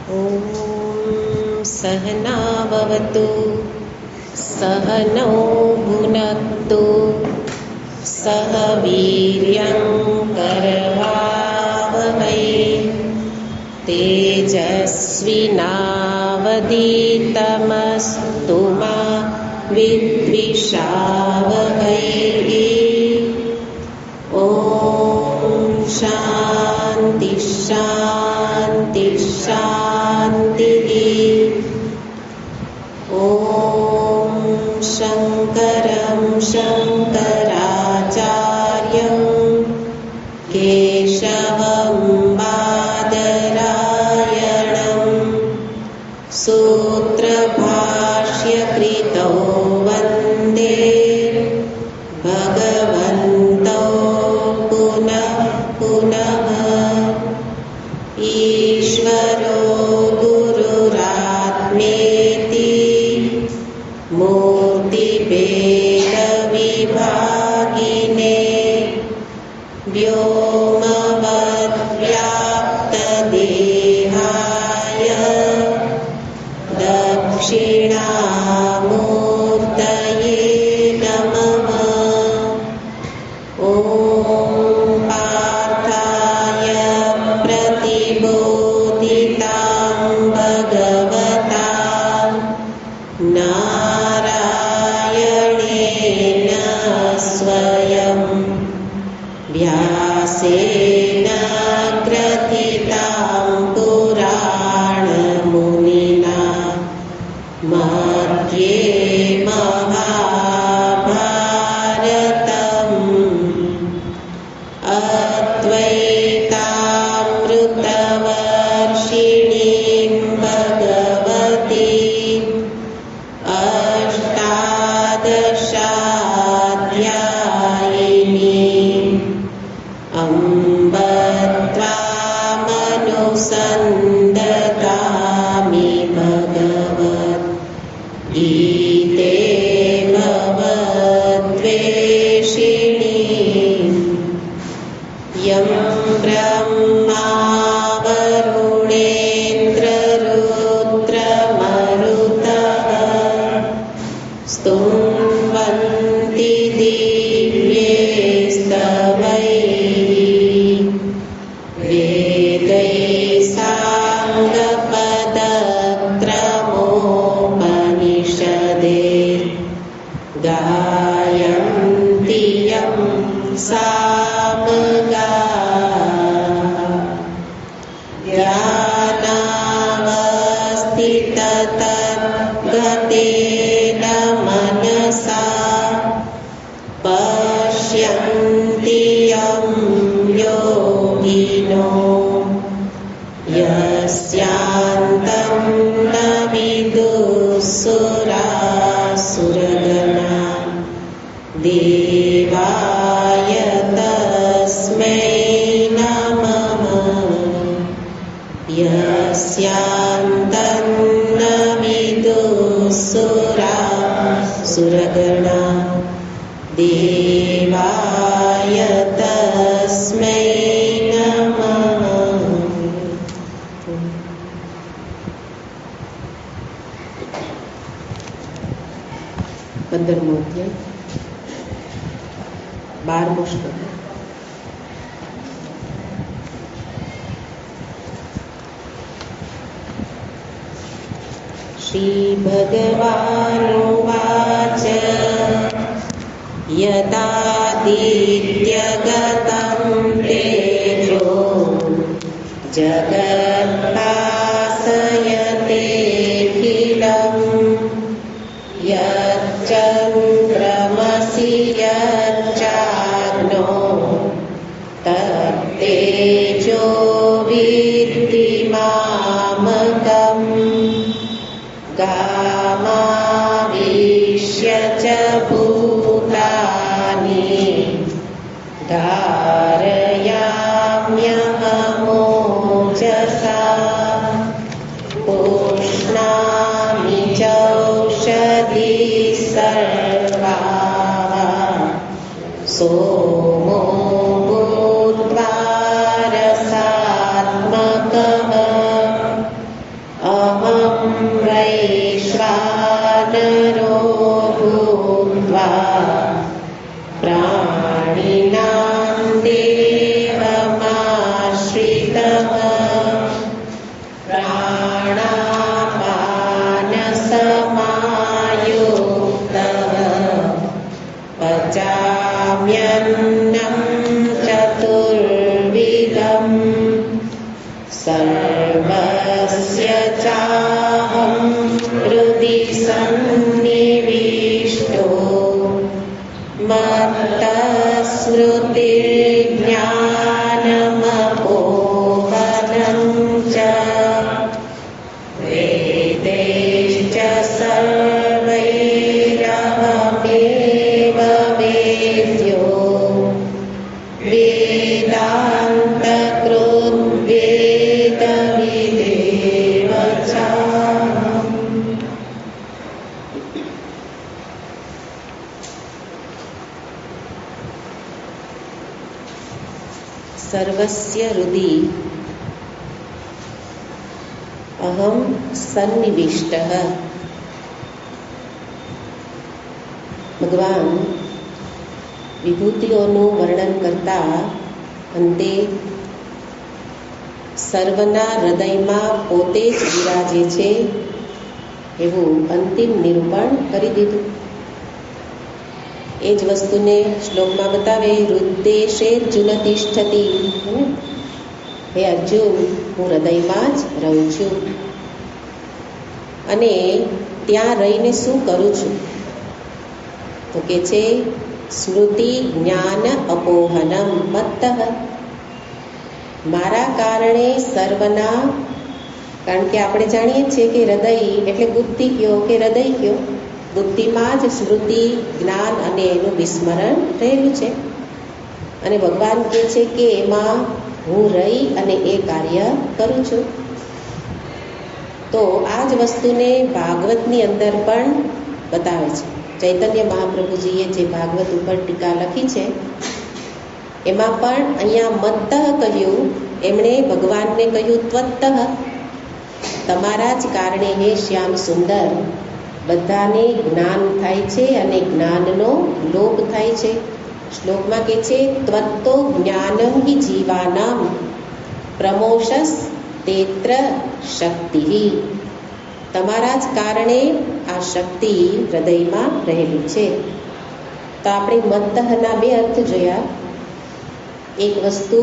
ॐ सहनाववतु सहनौ भुनक्तु सह वीर्यं करवावहै तेजस्विनावधीतमस्तु मा विद्विषावहै। ॐ शान्ति शान्ति शान्तिः। ॐ शङ्करं शङ्कराचार्यं केशवं बादरायणं सूत्रभाष्यकृतौ वन्दे भगवन्तौ पुनः पुनः। ईश्वरो गुरुरात्मेति मूर्तिभेदविभागिने व्योमवद्व्याप्तदेहाय दक्षिणामूर्तये नमः। ॐ पार्थाय प्रतिबोधितां भगवता नारायणेन स्वयं व्यासेन ग्रथितां पुराणमुनिना मध्ये महाभारतम् अद्वैतामृतवर्षिणीं भगवतीम् अष्टादशाध्यायिनीम् अम्ब त्वामनुसन्दधामि भगवद्गीते भवद्वेषिणीम्। यं ब्रह्मा वरुणेन्द्ररुद्रमरुतः स्तुवन्ति दिव्यैस्तवैः वेदैः साङ्गपदक्रमोपनिषदैः गायन्ति यं सामगाः। ध्यानावस्थिततद्गतेन मनसा पश्यन्ति यं योगिनो यस्यान्तं न विदुःसुरासुरगणा। देवाय तस्मै नमः यस्यान्तं न विदुःसुरासुरगणा। देवाय तस्मै नमः। 15મો અધ્યાય 12મો શ્લોક। श्रीभगवानुवाच यदादित्यगतं तेजो जगद्भासयतेऽखिलं यच्चन्द्रमसि यच्चाग्नो तत्तेजो विद्धि मामकम्। गामाविश्य च भूतानि धारयाम्यहमोजसा पुष्णामि चौषधिः सर्वाः सोमो भूत्वा रसात्मकः ખામ્યન્નં ચતુર્વિધં સર્વસ્ય ચાહં હૃદિ સન્નિવિષ્ટો મત્તસ્મૃતિર્જ્ઞાનમપોહનં ચ વેदैश्च सर्वैरहमेव वेद्यो वेदान्तकृद्वेदविदेव चाहम्। સર્વસ્ય હૃદિ અહમ સન્નિવિષ્ટ. ભગવાન વિભૂતિઓનું વર્ણન કરતા અંતે સર્વના હૃદયમાં પોતે જ વિરાજે છે એવું અંતિમ નિરૂપણ કરી દીધું. એ જ વસ્તુને શ્લોકમાં બતાવે, હૃદ્દેશે અર્જુન તિષ્ઠતિ. હે અર્જુન, હું હૃદયમાં જ રહું છું અને ત્યાં રહીને શું કરું છું? તો કે છે સ્મૃતિ જ્ઞાન અપોહનમ મત્તઃ. મારા કારણે સર્વના, કારણ કે આપણે જાણીએ છીએ કે હૃદય એટલે બુદ્ધિ કયો કે હૃદય કયો, બુદ્ધિમાં જ સ્મૃતિ જ્ઞાન અને એનું વિસ્મરણ રહેલું છે. અને ભગવાન કહે છે કે એમાં હું રહી અને એ કાર્ય કરું છું. તો આ જ વસ્તુને ભાગવતની અંદર પણ બતાવે છે. ચૈતન્ય મહાપ્રભુજીએ જે ભાગવત ઉપર ટીકા લખી છે એમાં પણ અહીંયા મત્તઃ કહ્યું, એમણે ભગવાનને કહ્યું ત્વત્તઃ, તમારા જ કારણે હે શ્યામ સુંદર બધાને જ્ઞાન થાય છે અને જ્ઞાનનો લોભ થાય છે. શ્લોકમાં કહે છે ત્વત્તો જ્ઞાનં હિ જીવાનામ પ્રમોષસ તેત્ર શક્તિ. તમારા જ કારણે આ શક્તિ હૃદયમાં રહેલી છે. તો આપણે મત્તઃના બે અર્થ જોયા. એક વસ્તુ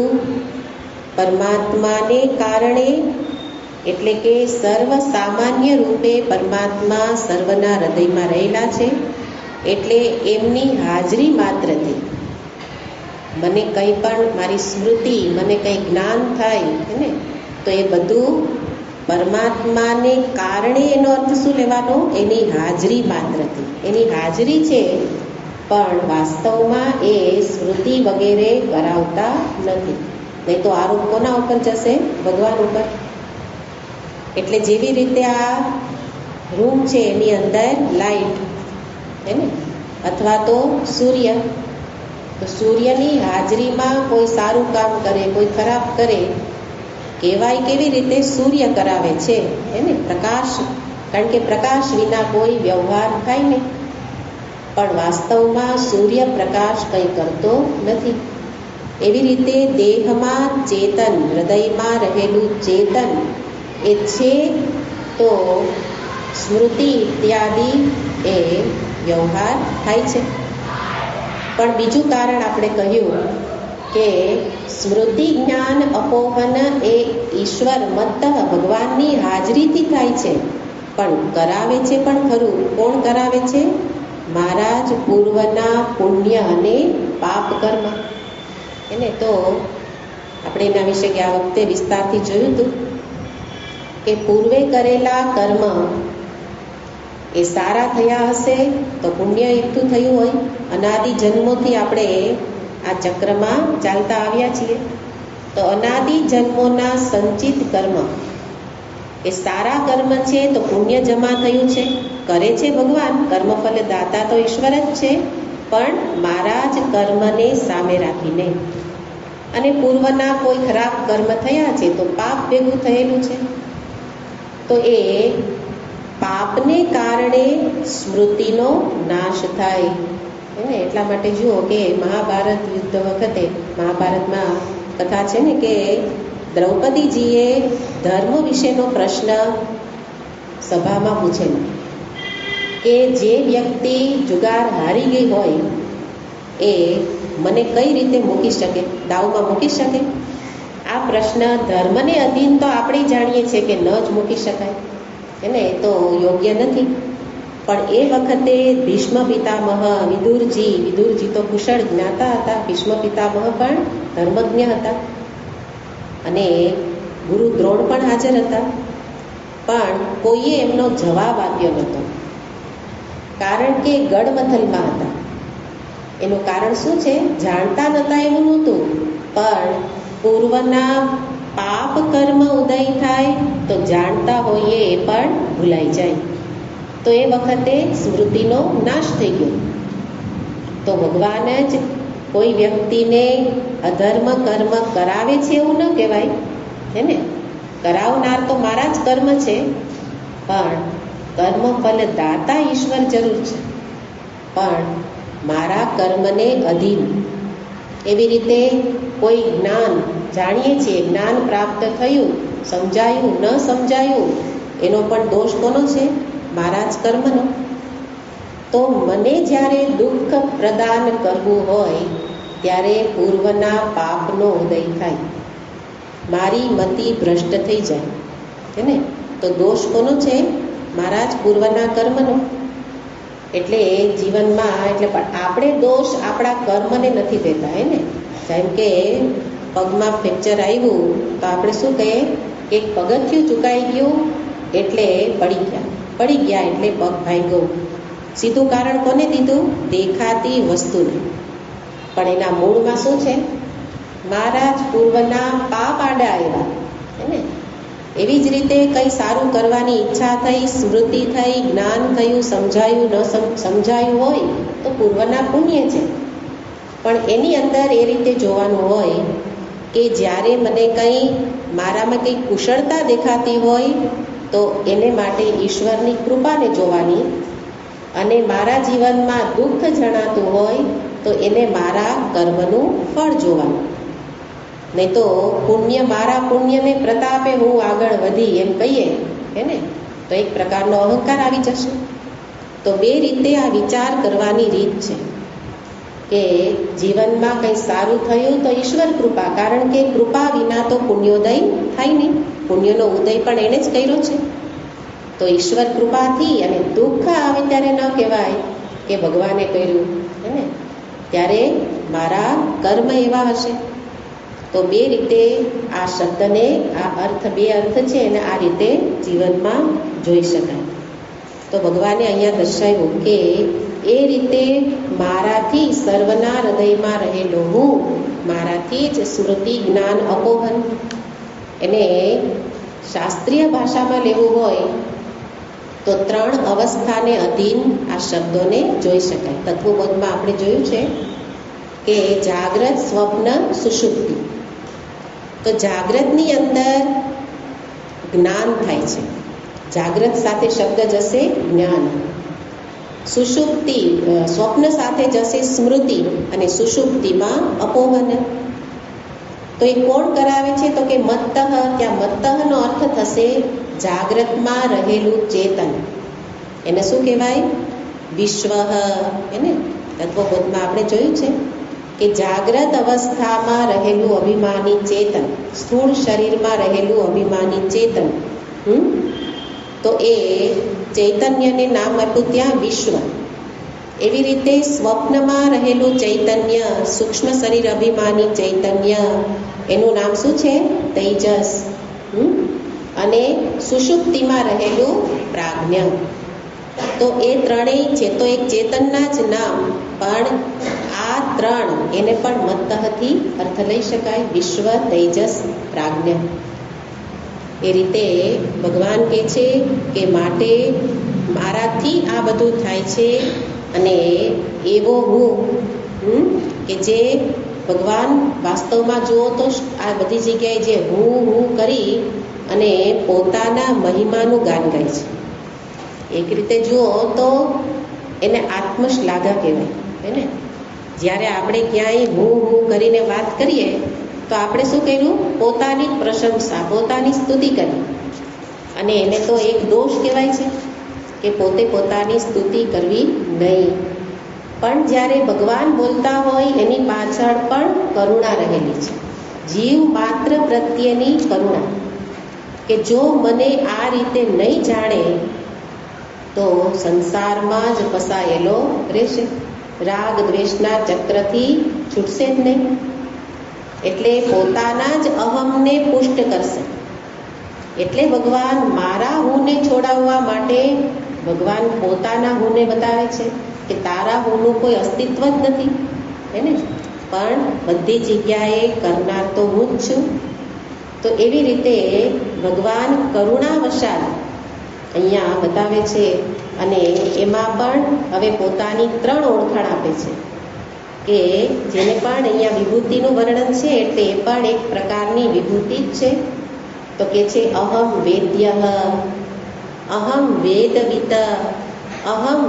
પરમાત્માને કારણે, એટલે કે સર્વ સામાન્ય રૂપે પરમાત્મા સર્વના હૃદયમાં રહેલા છે, એટલે એમની હાજરી માત્રથી મને કંઈ પણ મારી સ્મૃતિ, મને કંઈ જ્ઞાન થાય ને તો એ બધું પરમાત્માને કારણે. એનો અર્થ શું લેવાનો? એની હાજરી માત્રથી. એની હાજરી છે પણ વાસ્તવમાં એ સ્મૃતિ વગેરે કરાવતા નથી. નહીં તો આરોપ કોના ઉપર જશે? ભગવાન ઉપર. એટલે જેવી રીતે આ રૂમ છે એની અંદર લાઈટ હે ને, અથવા તો સૂર્ય, તો સૂર્યની હાજરીમાં કોઈ સારું કામ કરે, કોઈ ખરાબ કરે, કહેવાય કેવી રીતે? સૂર્ય કરાવે છે એને પ્રકાશ, કારણ કે પ્રકાશ વિના કોઈ વ્યવહાર થાય નહીં. પણ વાસ્તવમાં સૂર્ય પ્રકાશ કંઈ કરતો નથી. એવી રીતે દેહમાં ચેતન, હૃદયમાં રહેલું ચેતન એ છે તો સ્મૃતિ ઇત્યાદિ એ વ્યવહાર થાય છે. પણ બીજું કારણ આપણે કહ્યું કે સ્મૃતિ જ્ઞાન અપોહન એ ઈશ્વર મત્તઃ ભગવાનની હાજરીથી થાય છે. પણ કરાવે છે પણ ખરું. કોણ કરાવે છે? મારા જ પૂર્વના પુણ્ય અને પાપ કર્મ. એને તો આપણે એના વિશે ગયા વખતે વિસ્તારથી જોયું હતું કે પૂર્વે કરેલા કર્મ એ સારા થયા હશે તો પુણ્ય એકઠું થયું હોય. અનાદિ જન્મોથી આપણે આ ચક્રમાં ચાલતા આવ્યા છીએ, તો અનાદિ જન્મોના સંચિત કર્મ એ સારા કર્મ છે તો પુણ્ય જમા થયું છે. કરે છે ભગવાન, કર્મફલ દાતા તો ઈશ્વર જ છે, પણ મારા જ કર્મને સામે રાખીને. અને પૂર્વના કોઈ ખરાબ કર્મ થયા છે તો પાપ ભેગું થયેલું છે, તો એ પાપને કારણે સ્મૃતિનો નાશ થાય. એટલા માટે જુઓ કે મહાભારત યુદ્ધ વખતે, મહાભારતમાં કથા છે ને કે દ્રૌપદીજીએ ધર્મ વિશેનો પ્રશ્ન સભામાં પૂછેલો કે જે વ્યક્તિ જુગાર હારી ગઈ હોય એ મને કઈ રીતે મૂકી શકે, દાવમાં મૂકી શકે? આ પ્રશ્ન ધર્મને અધીન તો આપણે જાણીએ છીએ કે ન જ મૂકી શકાય, એને એ તો યોગ્ય નથી. પણ એ વખતે ભીષ્મ પિતામહ વિદુરજી તો કુશળ જ્ઞાતા હતા, ભીષ્મ પિતામહ પણ ધર્મજ્ઞ હતા અને ગુરુ દ્રોણ પણ હાજર હતા. પણ કોઈએ એમનો જવાબ આપ્યો નહોતો, કારણ કે ગડમથલમાં હતા. એનું કારણ શું છે? જાણતા નહોતા એવું નહોતું, પણ પૂર્વના પાપ કર્મ ઉદય થાય તો જાણતા હોઈએ એ પણ ભૂલાઈ જાય. તો એ વખતે સ્મૃતિનો નાશ થઈ ગયો. તો ભગવાન જ કોઈ વ્યક્તિને અધર્મ કર્મ કરાવે છે એવું ન કહેવાય, હે ને? કરાવનાર તો મારા જ કર્મ છે, પણ કર્મ ફલ દાતા ઈશ્વર જરૂર છે, પણ મારા કર્મને અધીન. એવી રીતે કોઈ જ્ઞાન જાણીએ છીએ, જ્ઞાન પ્રાપ્ત થયું, સમજાયું ન સમજાયું, એનો પણ દોષ કોનો છે? મારા જ કર્મનો. તો મને જ્યારે દુઃખ પ્રદાન કરવું હોય ત્યારે પૂર્વના પાપનો ઉદય થાય, મારી મતિ ભ્રષ્ટ થઈ જાય, હે ને? તો દોષ કોનો છે? મારા જ પૂર્વના કર્મનો. એટલે જીવનમાં પણ આપણે દોષ આપણા કર્મને નથી દેતા, હે ને? જેમ કે પગમાં ફ્રેક્ચર આવ્યું તો આપણે શું કહીએ કે પગથિયું ચૂકાઈ ગયું એટલે પડી ગયા એટલે પગ ભાંગ્યો. સીધું કારણ કોને દીધું? દેખાતી વસ્તુને. પણ એના મૂળમાં શું છે? મારા જ પૂર્વના પાપ આડા આવ્યા, હે ને? એવી જ રીતે કંઈ સારું કરવાની ઈચ્છા થઈ, સ્મૃતિ થઈ, જ્ઞાન થયું, સમજાયું ન સમજાયું હોય તો પૂર્વના પુણ્ય છે. પણ એની અંદર એ રીતે જોવાનું હોય કે જ્યારે મને કંઈ મારામાં કંઈ કુશળતા દેખાતી હોય તો એને માટે ઈશ્વરની કૃપાને જોવાની, અને મારા જીવનમાં દુઃખ જણાતું હોય તો એને મારા કર્મનું ફળ જોવાનું. નહીં તો મારા પુણ્યને પ્રતાપે હું આગળ વધી એમ કહીએ, હે ને? તો એક પ્રકારનો અહંકાર આવી જશે. તો બે રીતે આ વિચાર કરવાની રીત છે કે જીવનમાં કંઈ સારું થયું તો ઈશ્વર કૃપા, કારણ કે કૃપા વિના તો પુણ્યોદય થાય નહીં. પુણ્યનો ઉદય પણ એણે જ કર્યો છે. તો ઈશ્વર કૃપાથી, અને દુઃખ આવે ત્યારે ન કહેવાય કે ભગવાને કર્યું, હે ને? ત્યારે મારા કર્મ એવા હશે. તો બે રીતે આ શબ્દને, બે અર્થ છે અને આ રીતે જીવનમાં જોઈ શકાય. તો ભગવાને અહીંયા દર્શાવ્યું કે એ રીતે મારાથી સર્વના હૃદયમાં રહેલો હું, મારાથી જ સ્મૃતિ જ્ઞાન અપોહન. એને શાસ્ત્રીય ભાષામાં લેવું હોય તો 3 અવસ્થાને અધીન આ શબ્દોને જોઈ શકાય. તત્વબોધમાં આપણે જોયું છે કે જાગ્રત, સ્વપ્ન, સુષુપ્તિ. તો જાગ્રતની અંદર જ્ઞાન થાય છે, જાગ્રત સાથે શબ્દ જશે જ્ઞાન. સુષુપ્તિ, સ્વપ્ન સાથે જશે સ્મૃતિ, અને સુષુપ્તિમાં અપોહન. તો એ કોણ કરાવે છે? તો કે મત્તઃ. ત્યાં મત્તઃનો અર્થ થશે જાગ્રતમાં રહેલું ચેતન. એને શું કહેવાય? વિશ્વ, એને તત્વબોધમાં આપણે જોયું છે કે જાગ્રત અવસ્થામાં રહેલું અભિમાની ચેતન, સ્થૂળ શરીરમાં રહેલું અભિમાની ચેતન, તો એ ચૈતન્યને નામ આપ્યું ત્યાં વિશ્વ. એવી રીતે સ્વપ્નમાં રહેલું ચૈતન્ય, સૂક્ષ્મ શરીર અભિમાની ચૈતન્ય, એનું નામ શું છે? તેજસ. અને સુષુપ્તિમાં રહેલું પ્રાજ્ઞ. તો એ ત્રણેય છે તો એક ચેતનના જ નામ, પણ આ 3 એને પણ મત્તઃથી અર્થ લઈ શકાય, વિશ્વ, તેજસ, પ્રાજ્ઞ. એ રીતે ભગવાન કહે છે કે માટે મારાથી આ બધું થાય છે, અને એવો હું કે જે ભગવાન વાસ્તવમાં જુઓ તો આ બધી જગ્યાએ જે હું કરી અને પોતાના મહિમાનું ગાન ગાય છે. એક રીતે જુઓ તો એને આત્મશ્લાઘા કહેવાય, હે ને? જ્યારે આપણે ક્યાંય હું કરીને વાત કરીએ તો આપણે શું કર્યું? પોતાની પ્રશંસા, પોતાની સ્તુતિ કરી. અને એને તો એક દોષ કહેવાય છે કે પોતે પોતાની સ્તુતિ કરવી નહીં. પણ જ્યારે ભગવાન બોલતા હોય એની પાછળ પણ કરુણા રહેલી છે, જીવ માત્ર પ્રત્યેની કરુણા, કે જો મને આ રીતે નહીં જાણે તો સંસારમાં જ ફસાયેલો રહેશે, રાગ દ્વેષના ચક્રથી છૂટશે જ નહીં. એટલે પોતાના જ અહમને પુષ્ટ કરશે. એટલે ભગવાન મારા હુંને છોડાવવા માટે ભગવાન પોતાના હુંને બતાવે છે કે તારા હુંનું કોઈ અસ્તિત્વ જ નથી, હે ને, પણ બધી જગ્યાએ કરનાર તો હું જ છું. તો એવી રીતે ભગવાન કરુણાવશાલ અહીંયા બતાવે છે. અને એમાં પણ હવે પોતાની 3 ઓળખાણ આપે છે કે જેને પણ અહીંયા વિભૂતિનું વર્ણન છે એટલે એ પણ એક પ્રકારની વિભૂતિ જ છે. તો કે છે અહમ વેદ્ય, અહમ વેદવિત, અહમ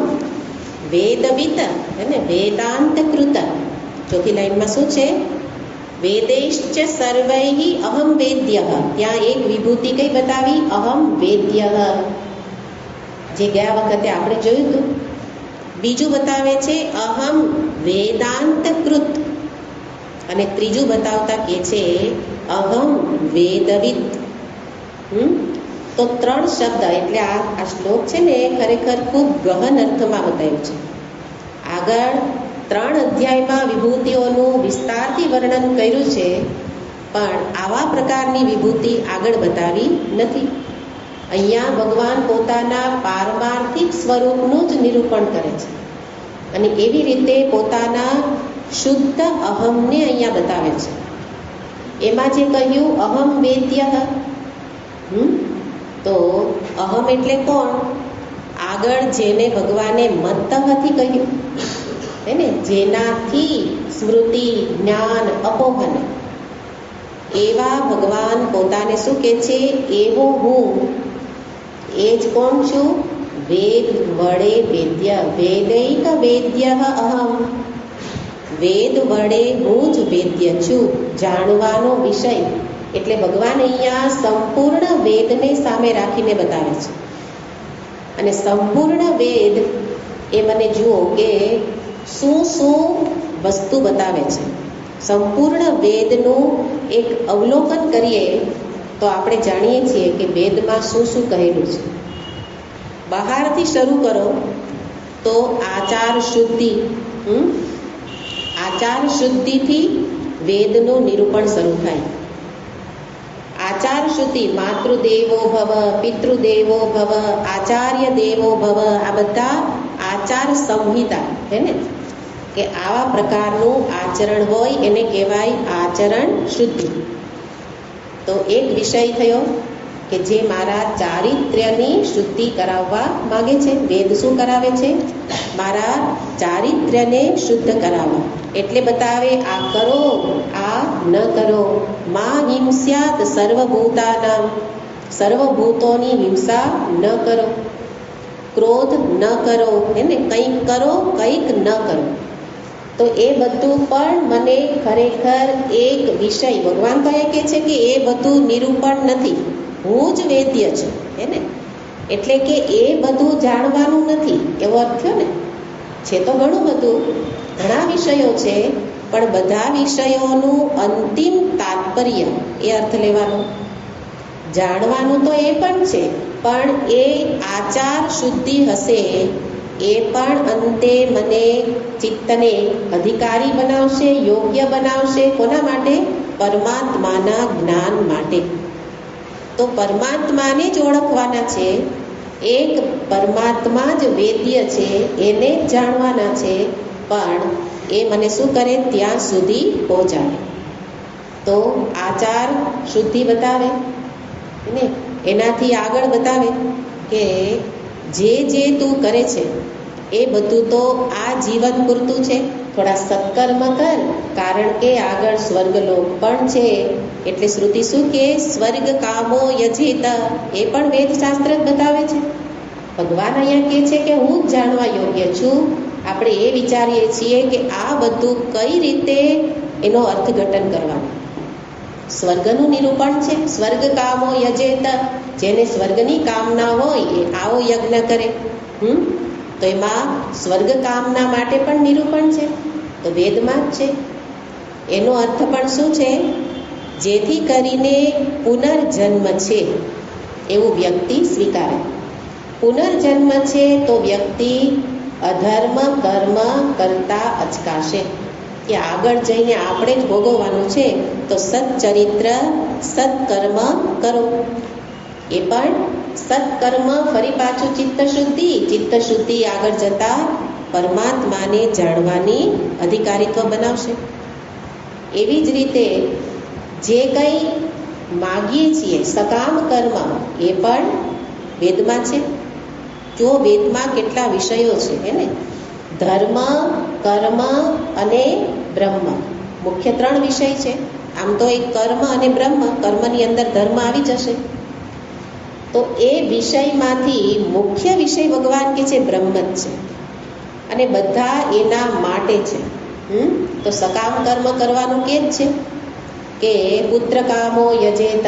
વેદવિત, હે ને, વેદાંતકૃત. ચોથી લાઈનમાં શું છે? વેદેશ્ચ સર્વૈઃ અહમ વેદ્ય. ત્યાં એક વિભૂતિ કઈ બતાવી? અહમ વેદ્ય, જે ગયા વખતે આપણે જોયું હતું. બીજું બતાવે છે અહમ વેદાંતકૃત, અને ત્રીજું બતાવતા કે છે અહમ વેદવિત. તો 3 શબ્દ એટલે આ શ્લોક છે ને ખરેખર ખૂબ ગહન અર્થમાં બતાવ્યું છે. આગળ 3 અધ્યાયમાં વિભૂતિઓનું વિસ્તારથી વર્ણન કર્યું છે, પણ આવા પ્રકારની વિભૂતિ આગળ બતાવી નથી. અહીંયા ભગવાન પોતાના પારમાર્થિક સ્વરૂપનું જ નિરૂપણ કરે છે, અને એવી રીતે પોતાના શુદ્ધ અહમને અહીંયા બતાવે છે. એમાં જે કહ્યું અહમ વેદ્ય, તો અહમ એટલે કોણ? આગળ જેને ભગવાને મત્તઃથી કહ્યું, હે ને, જેનાથી સ્મૃતિ જ્ઞાન અપોહન, એવા ભગવાન પોતાને શું કહે છે? એવો હું એ જ કોણ છું? વેદ વડે વેદ્ય, વેદૈક વેદ્ય અહમ, વેદ વડે હું જ વેદ્ય છું, જાણવાનો વિષય. એટલે ભગવાન અહીંયા સંપૂર્ણ વેદને સામે રાખીને બતાવે છે. અને સંપૂર્ણ વેદ એ મને જુઓ કે શું શું વસ્તુ બતાવે છે. સંપૂર્ણ વેદનું એક અવલોકન કરીએ તો આપણે જાણીએ છીએ કે વેદમાં શું શું કહેલું છે. બહારથી શરૂ કરો તો આચાર શુદ્ધિ, આચાર શુદ્ધિથી વેદનું નિરૂપણ શરૂ થાય. આચાર શુદ્ધિ, માતૃદેવો ભવ, પિતૃદેવો ભવ, આચાર્ય દેવો ભવ, આ બધા આચાર સંહિતા, હે ને, કે આવા પ્રકારનું આચરણ હોય એને કહેવાય આચરણ શુદ્ધિ. તો એક વિષય થયો કે જે મારા ચારિત્ર્યની શુદ્ધિ કરાવવા માગે છે. વેદ શું કરાવે છે? મારા ચારિત્ર્યને શુદ્ધ કરાવવા. એટલે બતાવે આ કરો, આ ન કરો. મા હિંસ્યાત સર્વભૂતાનામ, સર્વભૂતોની હિંસા ન કરો. ક્રોધ ન કરો, એને કંઈક કરો કંઈક ન કરો. તો એ બધું પણ મને ખરેખર એક વિષય, ભગવાન તો એ કહે છે કે એ બધું નિરૂપણ નથી, હું જ વેદ્ય છું, હે ને. એટલે કે એ બધું જાણવાનું નથી એવો અર્થ થયો ને. છે તો ઘણું બધું, ઘણા વિષયો છે, પણ બધા વિષયોનું અંતિમ તાત્પર્ય એ અર્થ લેવાનો. જાણવાનું તો એ પણ છે, પણ એ આચાર શુદ્ધિ હશે એ પણ અંતે મને ચિત્તને અધિકારી બનાવશે, યોગ્ય બનાવશે. કોના માટે? પરમાત્માના જ્ઞાન માટે. તો પરમાત્માને જ ઓળખવાના છે. એક પરમાત્મા જ વેદ્ય છે, એને જ જાણવાના છે, પણ એ મને શું કરે? ત્યાં સુધી પહોંચાડે. તો આચાર શુદ્ધિ બતાવે ને, એનાથી આગળ બતાવે કે જે તું કરે છે એ બધું તો આ જીવન પૂરતું છે. થોડા સત્કર્મ કર, કારણ કે આગળ સ્વર્ગલોક પણ છે. એટલે શ્રુતિ શું કે સ્વર્ગ કામો યજેત, એ પણ વેદશાસ્ત્ર જ બતાવે છે. ભગવાન અહીંયા કહે છે કે હું જ જાણવા યોગ્ય છું. આપણે એ વિચારીએ છીએ કે આ બધું કઈ રીતે એનો અર્થઘટન કરવાનું. સ્વર્ગનું નિરૂપણ છે. સ્વર્ગ કામો યજેત, જેને સ્વર્ગની કામના હોય એ આવો યજ્ઞ કરે. તો એમાં સ્વર્ગ કામના માટે પણ નિરૂપણ છે, તો વેદમાં જ છે. એનો અર્થ પણ શું છે? જેથી કરીને પુનર્જન્મ છે એવું વ્યક્તિ સ્વીકારે. પુનર્જન્મ છે તો વ્યક્તિ અધર્મ કર્મ કરતા અચકાશે, કે આગળ જઈને આપણે જ ભોગવવાનું છે, તો સચ્ચરિત્ર સત્કર્મ કરો. એ પણ સત્કર્મ, ફરી પાછું ચિત્તશુદ્ધિ આગળ જતા પરમાત્માને જાણવાની અધિકારીત્વ બનાવશે. એવી જ રીતે જે કંઈ માગીએ છીએ સકામ કર્મ, એ પણ વેદમાં છે. જો વેદમાં કેટલા વિષયો છે, એને ધર્મ, કર્મ અને બ્રહ્મ, મુખ્ય 3 વિષય છે. આમ તો એક કર્મ અને બ્રહ્મ, કર્મની અંદર ધર્મ આવી જશે. તો એ વિષયમાંથી મુખ્ય વિષય ભગવાન કે છે બ્રહ્મ જ છે, અને બધા એના માટે છે. તો સકામ કર્મ કરવાનું કે જ છે કે પુત્ર કામો યજેત,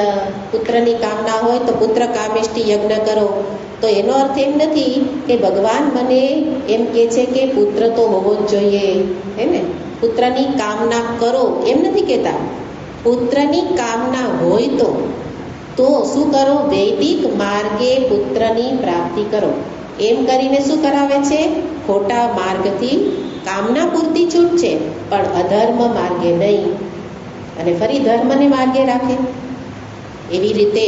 પુત્રની કામના હોય તો પુત્ર કામેષ્ટિ યજ્ઞ કરો. તો એનો અર્થ એમ નથી કે ભગવાન મને એમ કહે છે કે પુત્ર તો હોવો જ જોઈએ, હે ને, પુત્રની કામના કરો એમ નથી કહેતા. પુત્રની કામના હોય તો શું કરો? વૈદિક માર્ગે પુત્રની પ્રાપ્તિ કરો. એમ કરીને શું કરાવે છે? ખોટા માર્ગથી કામના પૂરતી છૂટ છે, પણ અધર્મ માર્ગે નહીં, અને ફરી ધર્મને માર્ગે રાખે. એવી રીતે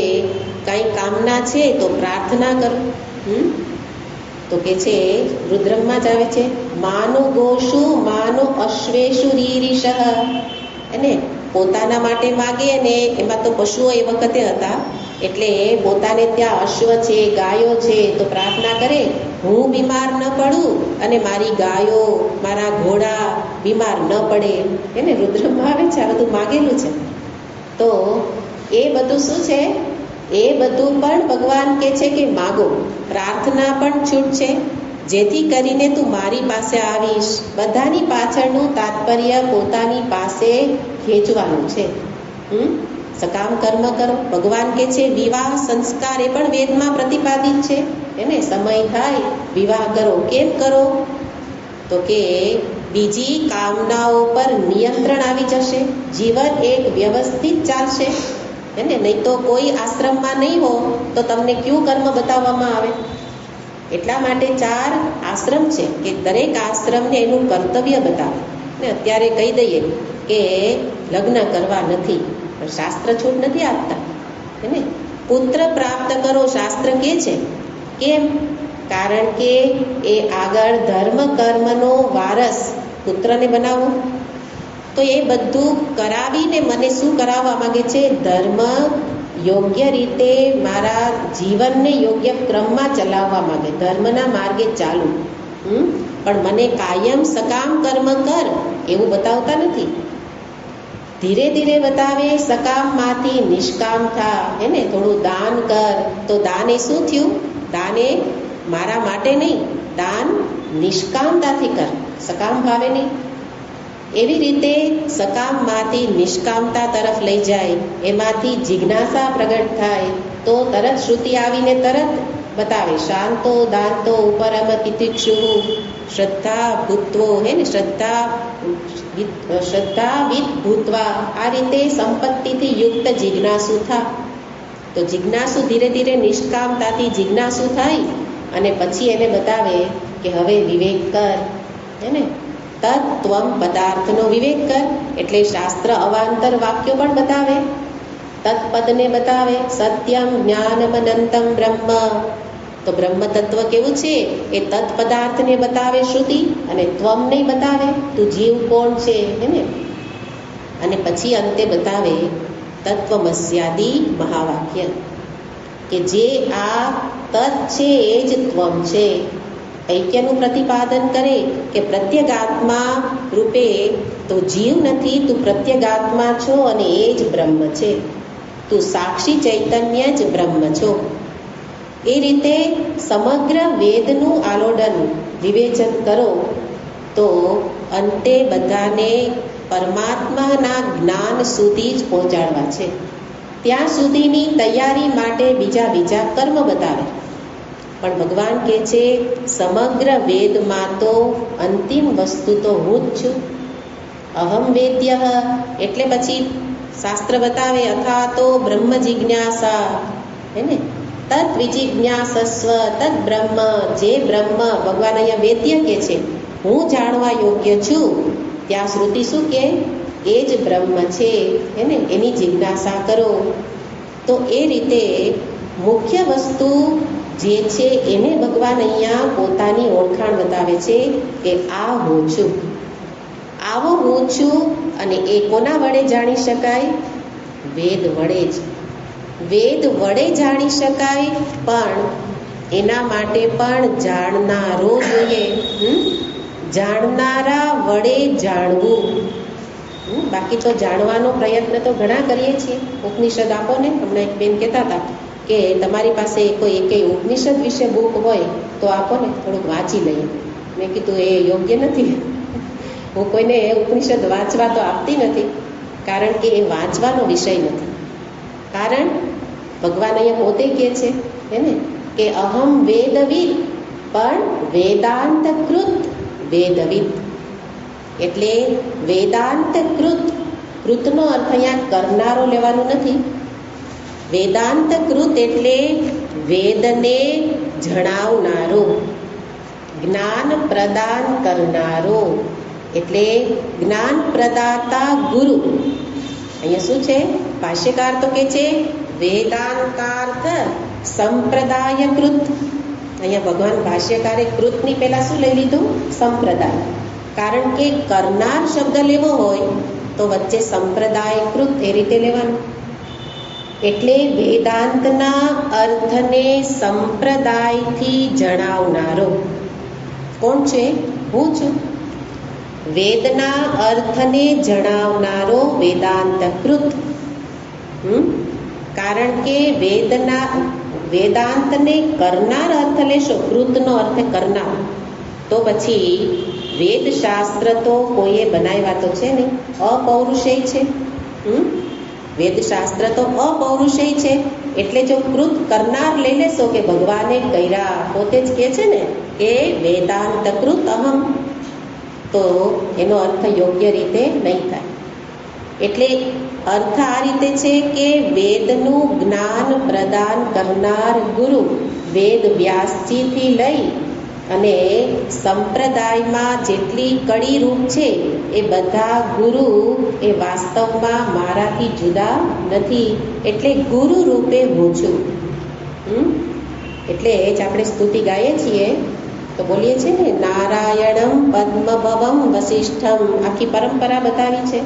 કાંઈ કામના છે તો પ્રાર્થના કરો. તો કે છે રુદ્રમમાં જ આવે છે, માનો ગોષુ માનો અશ્વેષુ રીરીષ. એને પોતાના માટે માગે, ને એમાં તો પશુઓ એ વખતે હતા, એટલે પોતાને ત્યાં અશ્વ છે, ગાયો છે, તો પ્રાર્થના કરે, હું બીમાર ન પડું અને મારી ગાયો, મારા ઘોડા બીમાર ન પડે. એને રુદ્રમાં આવે છે, આ બધું માગેલું છે. તો એ બધું શું છે? એ બધું પણ ભગવાન કહે છે કે માગો. પ્રાર્થના પણ છૂટ છે, જેથી કરીને તું મારી પાસે આવીશ. બધાની પાછળનું તાત્પર્ય પોતાની પાસે ખેંચવાનું છે. સકામ કર્મ કરો. ભગવાન કહે છે વિવાહ સંસ્કાર, એ પણ વેદમાં પ્રતિપાદિત છે. એને સમય થાય વિવાહ કરો. કેમ કરો? તો કે બીજી કામનાઓ પર નિયંત્રણ આવી જશે, જીવન એક વ્યવસ્થિત ચાલશે. એને નહીં તો કોઈ આશ્રમમાં નહીં હો તો તમને કયું કર્મ બતાવવામાં આવે? એટલા માટે 4 આશ્રમ છે કે દરેક આશ્રમને એનું કર્તવ્ય બતાવે. ને અત્યારે કહી દઈએ કે લગ્ન કરવા નથી, પણ શાસ્ત્ર છૂટ નથી આપતા. એને પુત્ર પ્રાપ્ત કરો શાસ્ત્ર કહે છે. કેમ? કારણ કે એ આગળ ધર્મ કર્મનો વારસ પુત્રને બનાવો. તો એ બધું કરાવીને મને શું કરાવવા માંગે છે? ધર્મ યોગ્ય રીતે મારા જીવનને યોગ્ય ક્રમમાં ચલાવવા માંગે, ધર્મના માર્ગે ચાલુ. પણ મને કાયમ સકામ કર્મ કર એવું બતાવતા નથી. ધીરે ધીરે બતાવે, સકામમાંથી નિષ્કામ થા. એને થોડું દાન કર. તો દાન એ શું થયું? દાન એ મારા માટે નહીં, દાન નિષ્કામતાથી કર, સકામ ભાવે નહીં. એવી રીતે સકામમાંથી નિષ્કામતા તરફ લઈ જાય, એમાંથી જિજ્ઞાસા પ્રગટ થાય, તો તરત શ્રુતિ આવીને તરત બતાવે, શાંતો દાંતો ઉપરમ તિતિક્ષુ શ્રદ્ધા ભૂત્વો. હે ને, શ્રદ્ધાવિદ ભૂતવા. આ રીતે સંપત્તિથી યુક્ત જિજ્ઞાસુ થા. તો જિજ્ઞાસુ ધીરે ધીરે નિષ્કામતાથી જિજ્ઞાસુ થાય, અને પછી એને બતાવે કે હવે વિવેક કર. હે ને, તત્વમ પદાર્થનો વિવેક કર. એટલે શાસ્ત્ર અવાંતર વાક્યો પણ બતાવે, તત્પદને બતાવે. સત્યમ જ્ઞાનમ અનંતમ બ્રહ્મ. તો બ્રહ્મ તત્વ કેવું છે એ તત્પદાર્થને બતાવે શ્રુતિ, અને ત્વમને બતાવે, તું જીવ કોણ છે એને. અને પછી અંતે બતાવે તત્વમસ્યાદિ મહાવાક્ય, કે જે આ તત્ છે એ જ ત્વમ છે. ઐક્યનું પ્રતિપાદન કરે કે પ્રત્યેગાત્મા રૂપે તો જીવ નથી, તું પ્રત્યેગાત્મા છો અને એ જ બ્રહ્મ છે. તું સાક્ષી ચૈતન્ય જ બ્રહ્મ છો. એ રીતે સમગ્ર વેદનું આલોડન વિવેચન કરો તો અંતે બધાને પરમાત્માના જ્ઞાન સુધી જ પહોંચાડવા છે. ત્યાં સુધીની તૈયારી માટે બીજા કર્મ બતાવે, પણ ભગવાન કહે છે સમગ્ર વેદમાં તો અંતિમ વસ્તુ તો હું જ છું. અહમ વેદ્ય, એટલે પછી શાસ્ત્ર બતાવે અથા તો બ્રહ્મ જિજ્ઞાસા, હે ને, તત્ વિજિજ્ઞાસસ્વ તત્ બ્રહ્મ, જે બ્રહ્મ ભગવાન અહીંયા વેદ્ય કે છે, હું જાણવા યોગ્ય છું. ત્યાં શ્રુતિ શું કે એ જ બ્રહ્મ છે, હે ને, એની જિજ્ઞાસા કરો. તો એ રીતે મુખ્ય વસ્તુ જે છે એને ભગવાન અહીંયા પોતાની ઓળખાણ બતાવે છે કે આ હું છું, આવો હું છું. અને એ કોના વડે જાણી શકાય? વેદ વડે જ. વેદ વડે જાણી શકાય, પણ એના માટે પણ જાણનારો જોઈએ. જાણનારા વડે જાણવું. બાકી તો જાણવાનો પ્રયત્ન તો ઘણા કરીએ છીએ. ઉપનિષદ આપો ને, હમણાં એક બેન કહેતા હતા કે તમારી પાસે કોઈ એકેય ઉપનિષદ વિશે બુક હોય તો આપો ને, થોડુંક વાંચી લઈએ. મેં કીધું એ યોગ્ય નથી. હું કોઈને ઉપનિષદ વાંચવા તો આપતી નથી, કારણ કે એ વાંચવાનો વિષય નથી. કારણ ભગવાન અહીંયા પોતે કહે છે, હે ને, કે અહમ વેદવિદ, પણ વેદાંતકૃત વેદવિદ. એટલે વેદાંતકૃત, કૃતનો અર્થ અહીંયા કરનારો લેવાનું નથી. વેદાંતકૃત એટલે વેદને જણાવનારો, જ્ઞાન પ્રદાન કરનારો, એટલે જ્ઞાન પ્રદાતા ગુરુ. અહીંયા શું છે? ભાષ્યકાર તો કે છે વેદાંતાર્થ સંપ્રદાયકૃત. અહીંયા ભગવાન ભાષ્યકારે કૃતની પહેલા શું લઈ લીધું? સંપ્રદાય. કારણ કે કરનાર શબ્દ લેવો હોય તો વચ્ચે સંપ્રદાયકૃત એ રીતે લેવાનું. એટલે વેદાંતના અર્થને સંપ્રદાયથી જણાવનારો કોણ છે? હું છું. વેદના અર્થને જણાવનારો વેદાંતકૃત. કારણ કે વેદાંતને કરનાર અર્થ લેશો, કૃતનો અર્થ કરનાર, તો પછી વેદશાસ્ત્ર તો કોઈએ બનાવ્યા તો છે નહીં, અપૌરુષેય છે. વેદશાસ્ત્ર તો અપૌરુષેય છે. એટલે જો કૃત કરનાર લઈ લેશો કે ભગવાને કર્યા, પોતે જ કહે છે ને કે વેદાંતકૃત અહમ, તો એનો અર્થ યોગ્ય રીતે નહીં થાય. એટલે અર્થ આ રીતે છે કે વેદનું જ્ઞાન પ્રદાન કરનાર ગુરુ વેદ વ્યાસજીથી લઈ અને સંપ્રદાયમાં જેટલી કડી રૂપ છે એ બધા ગુરુ એ વાસ્તવમાં મારાથી જુદા નથી. એટલે ગુરુ રૂપે હું છું. એટલે જ આપણે સ્તુતિ ગાઈએ છીએ તો બોલીએ છીએ ને નારાયણમ પદ્મભવમ વસિષ્ઠમ. આખી પરંપરા બતાવી છે.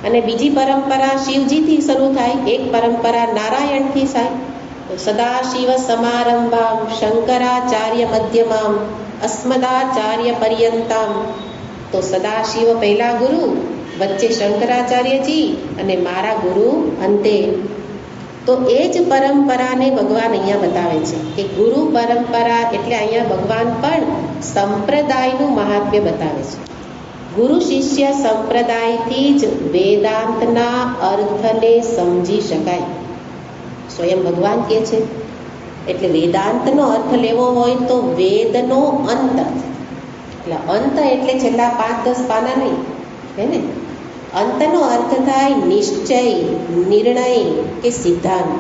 અને બીજી પરંપરા શિવજીથી શરૂ થાય, એક પરંપરા નારાયણથી થાય. તો સદાશિવ સમારંભામ શંકરાચાર્ય મધ્યમામ અસ્મદાચાર્ય પર્યંતામ. તો સદાશિવ પહેલા ગુરુ, વચ્ચે શંકરાચાર્યજી અને મારા ગુરુ અંતે. તો એ જ પરંપરાને ભગવાન અહીંયા બતાવે છે કે ગુરુ પરંપરા એટલે અહીંયા ભગવાન પણ સંપ્રદાયનું મહાત્મ્ય બતાવે છે. ગુરુ શિષ્ય સંપ્રદાયથી જ વેદાંતના અર્થને સમજી શકાય, સ્વયં ભગવાન કહે છે. એટલે વેદાંતનો અર્થ લેવો હોય તો વેદનો અંત, એટલે અંત એટલે છેલ્લા 5-10 પાના નહીં, હે ને. અંતનો અર્થ થાય નિશ્ચય, નિર્ણય કે સિદ્ધાંત.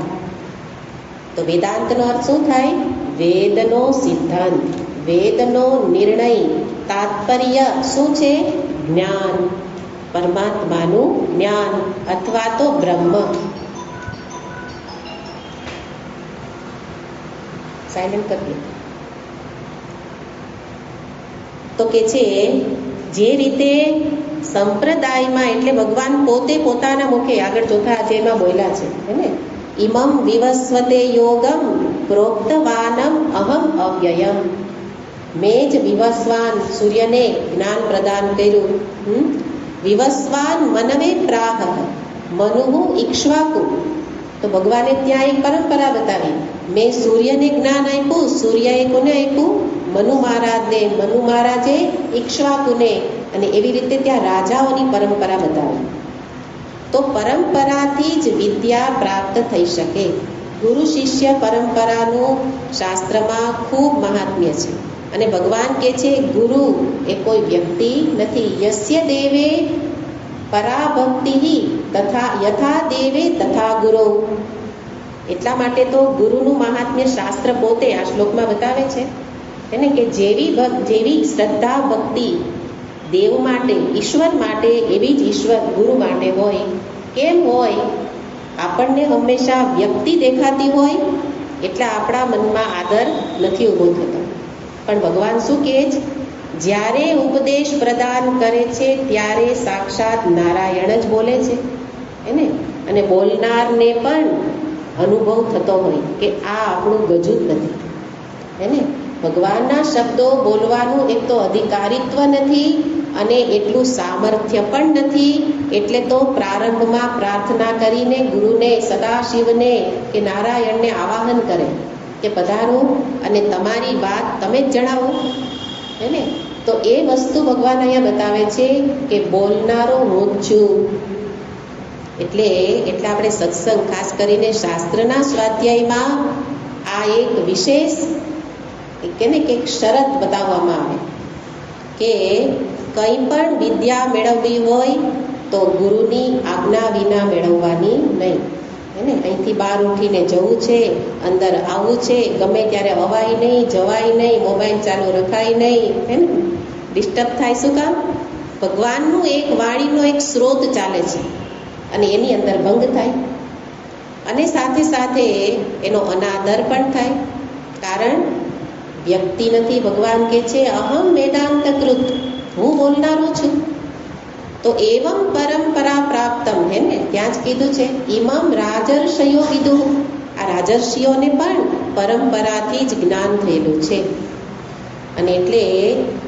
તો વેદાંતનો અર્થ શું થાય? વેદનો સિદ્ધાંત, વેદનો નિર્ણય. તાત્પર્ય શું છે? જ્ઞાન, પરમાત્માનું જ્ઞાન અથવા તો બ્રહ્મ. સાયલેન્ટ કરી દો. તો કે છે જે રીતે સંપ્રદાયમાં, એટલે ભગવાન પોતે પોતાના મુખે આગળ ચોથા અધ્યાયમાં બોલ્યા છે, હે ને, ઇમમ વિવસ્વતે યોગમ પ્રોક્તવાનમ અહમ અવ્યયમ. મેં જ વિવસ્વાન સૂર્યને જ્ઞાન પ્રદાન કર્યું. વિવસ્વાન મનવે પ્રાહ મનુહુ ઇક્ષ્વાકુ. તો ભગવાને ત્યાં એક પરંપરા બતાવી. મેં સૂર્યને જ્ઞાન આપ્યું, સૂર્યએ કોને આપ્યું? મનુ મહારાજને, મનુ મહારાજે ઇક્ષ્વાકુને. અને એવી રીતે ત્યાં રાજાઓની પરંપરા બતાવી. તો પરંપરાથી જ વિદ્યા પ્રાપ્ત થઈ શકે. ગુરુ શિષ્ય પરંપરાનું શાસ્ત્રમાં ખૂબ મહાત્મ્ય છે. અને ભગવાન કહે છે ગુરુ એ કોઈ વ્યક્તિ નથી. યસ્ય દેવે પરાભક્તિ તથા યથા દેવે તથા ગુરુ. એટલા માટે તો ગુરુનું મહાત્મ્ય શાસ્ત્ર પોતે આ શ્લોકમાં બતાવે છે એને કે જેવી શ્રદ્ધા ભક્તિ દેવ માટે ઈશ્વર માટે એવી જ ઈશ્વર ગુરુ માટે હોય. કેમ હોય? આપણને હંમેશા વ્યક્તિ દેખાતી હોય એટલે આપણા મનમાં આદર નથી ઊભો થતો. પણ ભગવાન શું કહે છે? જ્યારે ઉપદેશ પ્રદાન કરે છે ત્યારે સાક્ષાત નારાયણ જ બોલે છે એને. અને બોલનારને પણ અનુભવ થતો હોય કે આ આપણું ગજું જ નથી એને. ભગવાનના શબ્દો બોલવાનું એક તો અધિકારીત્વ નથી અને એટલું સામર્થ્ય પણ નથી. એટલે તો પ્રારંભમાં પ્રાર્થના કરીને ગુરુને, સદાશિવને કે નારાયણને આવાહન કરે કે પધારો અને તમારી વાત તમે જ જણાવો એને. તો એ વસ્તુ ભગવાન અહીંયા બતાવે છે કે બોલનારો હું જ છું. એટલે આપણે સત્સંગ, ખાસ કરીને શાસ્ત્રના સ્વાધ્યાયમાં આ એક વિશેષ કે શરત બતાવવામાં આવે કે કંઈ પણ વિદ્યા મેળવવી હોય તો ગુરુની આજ્ઞા વિના મેળવવાની નહીં એને. અહીંથી બહાર ઉઠીને જવું છે, અંદર આવવું છે, ગમે ત્યારે અવાય નહીં, જવાય નહીં, મોબાઈલ ચાલુ રખાય નહીં એને. ડિસ્ટર્બ થાય શું કામ? ભગવાનનું એક વાણીનો એક સ્ત્રોત ચાલે છે અને એની અંદર ભંગ થાય અને સાથે સાથે એનો અનાદર પણ થાય. કારણ વ્યક્તિ નથી. ભગવાન કહે છે અહમ વેદાંત કૃત, હું બોલનારો છું. તો એવમ પરંપરા પ્રાપ્તમ હે ને, ત્યાં જ કીધું છે ઇમમ રાજર્ષયો કીધું. આ રાજર્ષિઓને પણ પરંપરાથી જ જ્ઞાન થયેલું છે. અને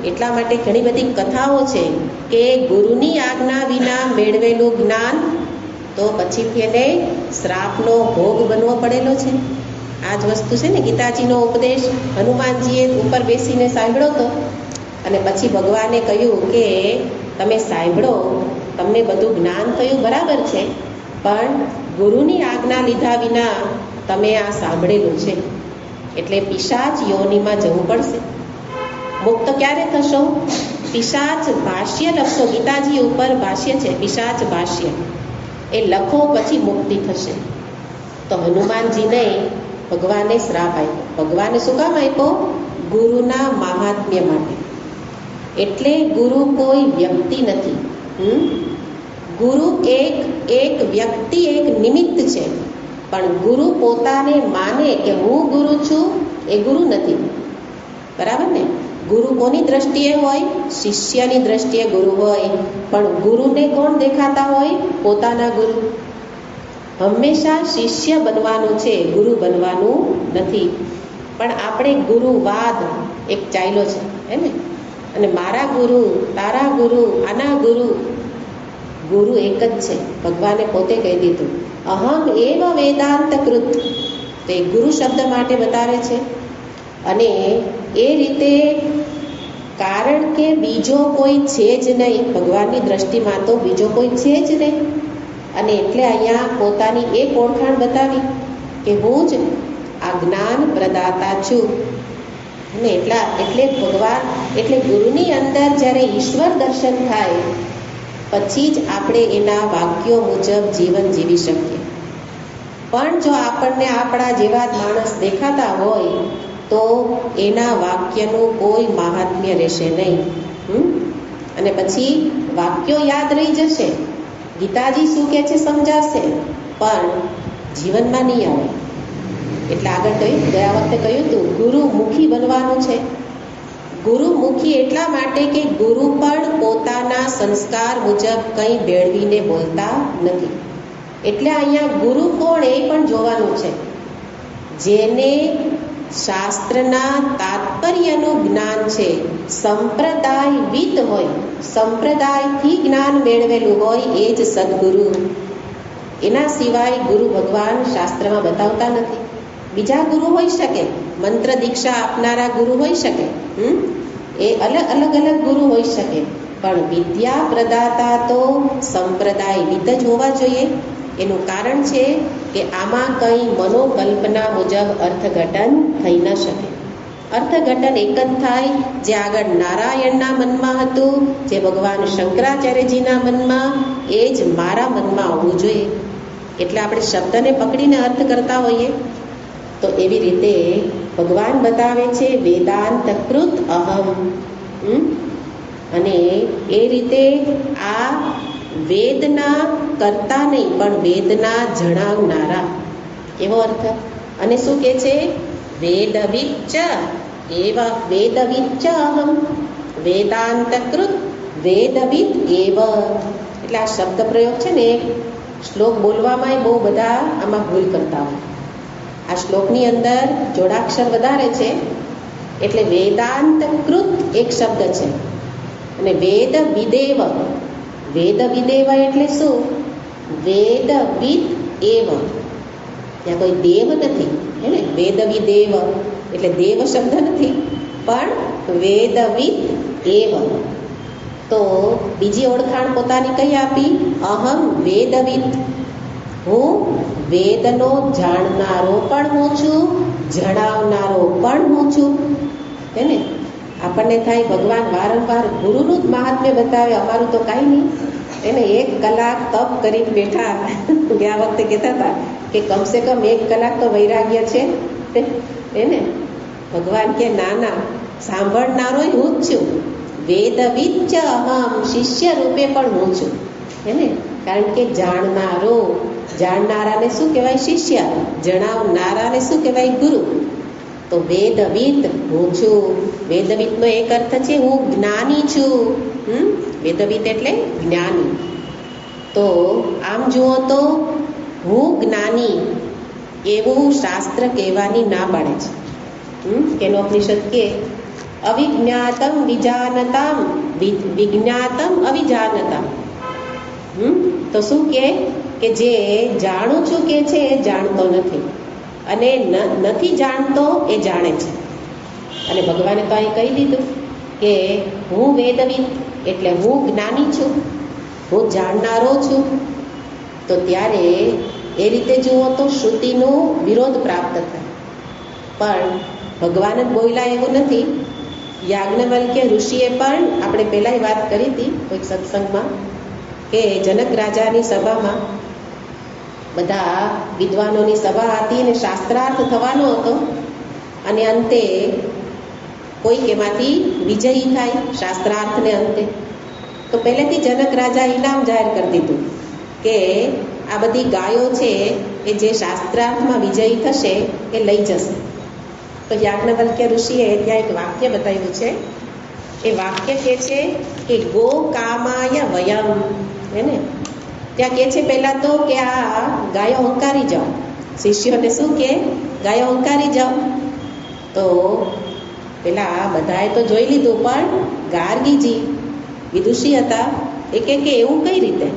એટલા માટે ઘણી બધી કથાઓ છે કે ગુરુની આજ્ઞા વિના મેળવેલું જ્ઞાન તો પછીથી એને શ્રાપનો ભોગ બનવો પડેલો છે. આ જ વસ્તુ છે ને. ગીતાજીનો ઉપદેશ હનુમાનજીએ ઉપર બેસીને સાંભળ્યો હતો અને પછી ભગવાને કહ્યું કે તમે સાંભળો, તમને બધું જ્ઞાન થયું બરાબર છે, પણ ગુરુની આજ્ઞા લીધા વિના તમે આ સાંભળેલું છે એટલે પિશાચ યોનિમાં જવું પડશે. મુક્ત ક્યારે થશો? પિશાચ ભાષ્ય લખશો. ગીતાજી ઉપર ભાષ્ય છે, પિશાચ ભાષ્ય, એ લખો પછી મુક્તિ થશે. તો હનુમાનજીને ભગવાને શ્રાપ આપ્યો. ભગવાને શું કામ આપ્યો? ગુરુના મહાત્મ્ય માટે. એટલે ગુરુ કોઈ વ્યક્તિ નથી. ગુરુ એક વ્યક્તિ, એક નિમિત્ત છે. પણ ગુરુ પોતાને માને કે હું ગુરુ છું એ ગુરુ નથી. બરાબર ને? ગુરુ કોની દ્રષ્ટિએ હોય? શિષ્યની દ્રષ્ટિએ ગુરુ હોય. પણ ગુરુને કોણ દેખાતા હોય? પોતાના ગુરુ. હંમેશા શિષ્ય બનવાનું છે, ગુરુ બનવાનું નથી. પણ આપણે ગુરુવાદ એક ચાલ્યો છે હે ને. અને મારા ગુરુ, તારા ગુરુ, આના ગુરુ. ગુરુ એક જ છે. ભગવાને પોતે કહી દીધું અહમ એવ વેદાંત કૃત. તો એ ગુરુ શબ્દ માટે બતાવે છે. અને એ રીતે કારણ કે બીજો કોઈ છે જ નહીં. ભગવાનની દ્રષ્ટિમાં તો બીજો કોઈ છે જ નહીં. અને એટલે અહીંયા પોતાની એક ઓળખાણ બતાવી કે હું જ આ જ્ઞાન પ્રદાતા છું. અને એટલે ભગવાન, એટલે ગુરુની અંદર જ્યારે ઈશ્વર દર્શન થાય પછી જ આપણે એના વાક્યો મુજબ જીવન જીવી શકીએ. પણ જો આપણને આપણા જેવા જ માણસ દેખાતા હોય તો એના વાક્યનું કોઈ મહાત્મ્ય રહેશે નહીં. અને પછી વાક્યો યાદ રહી જશે, ગીતાજી શું કહે છે સમજાશે, પણ જીવનમાં નહીં આવે. એટલે આગળ કહ્યું, ગયા વખતે કહ્યું હતું ગુરુમુખી બનવાનું છે. ગુરુમુખી એટલા માટે કે ગુરુ પણ પોતાના સંસ્કાર મુજબ કંઈ બેળવીને બોલતા નથી. એટલે અહીંયા ગુરુ કોણ એ પણ જોવાનું છે. જેને શાસ્ત્રના તાત્પર્યનું જ્ઞાન છે, સંપ્રદાયવિદ હોય, સંપ્રદાયથી જ્ઞાન મેળવેલું હોય, એ જ સદગુરુ. એના સિવાય ગુરુ ભગવાન શાસ્ત્રમાં બતાવતા નથી. બીજા ગુરુ હોઈ શકે, મંત્ર દીક્ષા આપનારા ગુરુ હોઈ શકે, એ અલગ અલગ ગુરુ હોઈ શકે, પણ વિદ્યા પ્રદાતા તો સંપ્રદાયવિદ જ હોવા જોઈએ. એનું કારણ છે કે આમાં કંઈ મનોકલ્પના મુજબ અર્થઘટન થઈ ન શકે. અર્થઘટન એક જ થાય જે આગળ નારાયણના મનમાં હતું, જે ભગવાન શંકરાચાર્યજીના મનમાં, એ જ મારા મનમાં આવવું જોઈએ. એટલે આપણે શબ્દને પકડીને અર્થ કરતા હોઈએ. તો એવી રીતે ભગવાન બતાવે છે વેદાંતકૃત અહમ. અને એ રીતે આ વેદના કરતા નહીં પણ વેદના જણાવનારા, એવો અર્થ. અને શું કહે છે? વેદવિચ્ચ એવ વેદવિચ્ચ અહમ વેદાંતકૃત વેદવિદ એવ. એટલે આ શબ્દ પ્રયોગ છે ને, શ્લોક બોલવામાં બહુ બધા આમાં ભૂલ કરતા હોય. આ શ્લોકની અંદર જોડાક્ષર વધારે છે, એટલે વેદાંતકૃત એક શબ્દ છે અને વેદ વિદેવ. વેદ વિદેવ એટલે શું? વેદવિદ એવ. ત્યાં કોઈ દેવ નથી, હે ને? વેદ વિદેવ એટલે દેવ શબ્દ નથી, પણ વેદવિદ એવ. તો બીજી ઓળખાણ પોતાની કઈ આપી? અહમ વેદવિદ. હું વેદનો જાણનારો પણ હું છું, જણાવનારો પણ હું છું. હે ને? આપણને થાય ભગવાન વારંવાર ગુરુનું જ મહાત્મ્ય બતાવે, અમારું તો કાંઈ નહીં. એને 1 કલાક તપ કરીને બેઠા. ગયા વખતે કહેતા હતા કે કમસે કમ 1 કલાક તો વૈરાગ્ય છે. એને ભગવાન કે ના ના, સાંભળનારો હું જ છું. વેદવિચ્ચ અહમ, શિષ્ય રૂપે પણ હું છું. એને કારણ કે જાણનારાને શું કહેવાય? શિષ્ય. જણાવનારાને શું કહેવાય? ગુરુ. તો વેદવિદ હું છું. વેદવિદનો એક અર્થ છે હું જ્ઞાની છું. વેદવિદ એટલે જ્ઞાની. તો આમ જુઓ તો હું જ્ઞાની એવું શાસ્ત્ર કહેવાની ના પાડે છે. કેનોપનિષદ કે અવિજ્ઞાતમ વિજાનતામ વિજ્ઞાતમ અવિજાનતામ. તો શું કે જે જાણું છું કે છે એ જાણતો નથી, અને નથી જાણતો એ જાણે છે. અને ભગવાને તો અહીં કહી દીધું કે હું વેદવિદ એટલે હું જ્ઞાની છું, હું જાણનારો છું. તો ત્યારે એ રીતે જુઓ તો શ્રુતિનો વિરોધ પ્રાપ્ત થાય. પણ ભગવાન જ બોલ્યા એવું નથી. યાજ્ઞવલ્ક્ય ઋષિએ પણ, આપણે પહેલાંય વાત કરી હતી કોઈક સત્સંગમાં, કે જનક રાજાની સભામાં બધા વિદ્વાનોની સભા હતી અને શાસ્ત્રાર્થ થવાનો હતો. અને અંતે કોઈક એમાંથી વિજયી થાય શાસ્ત્રાર્થને અંતે. તો પહેલેથી જનક રાજા ઇનામ જાહેર કરી દીધું કે આ બધી ગાયો છે એ જે શાસ્ત્રાર્થમાં વિજયી થશે એ લઈ જશે. તો યાજ્ઞવલ્ક્ય ઋષિએ ત્યાં એક વાક્ય બતાવ્યું છે. એ વાક્ય કહે છે કે ગો કામાય વયમ. એને ત્યાં કહે છે પહેલાં તો કે આ ગાયો હંકારી જાઓ. શિષ્યોને શું કે? ગાયો હંકારી જાઓ. તો પેલા બધાએ તો જોઈ લીધું, પણ ગાર્ગીજી વિદુષી હતા, એ કે એવું કઈ રીતે?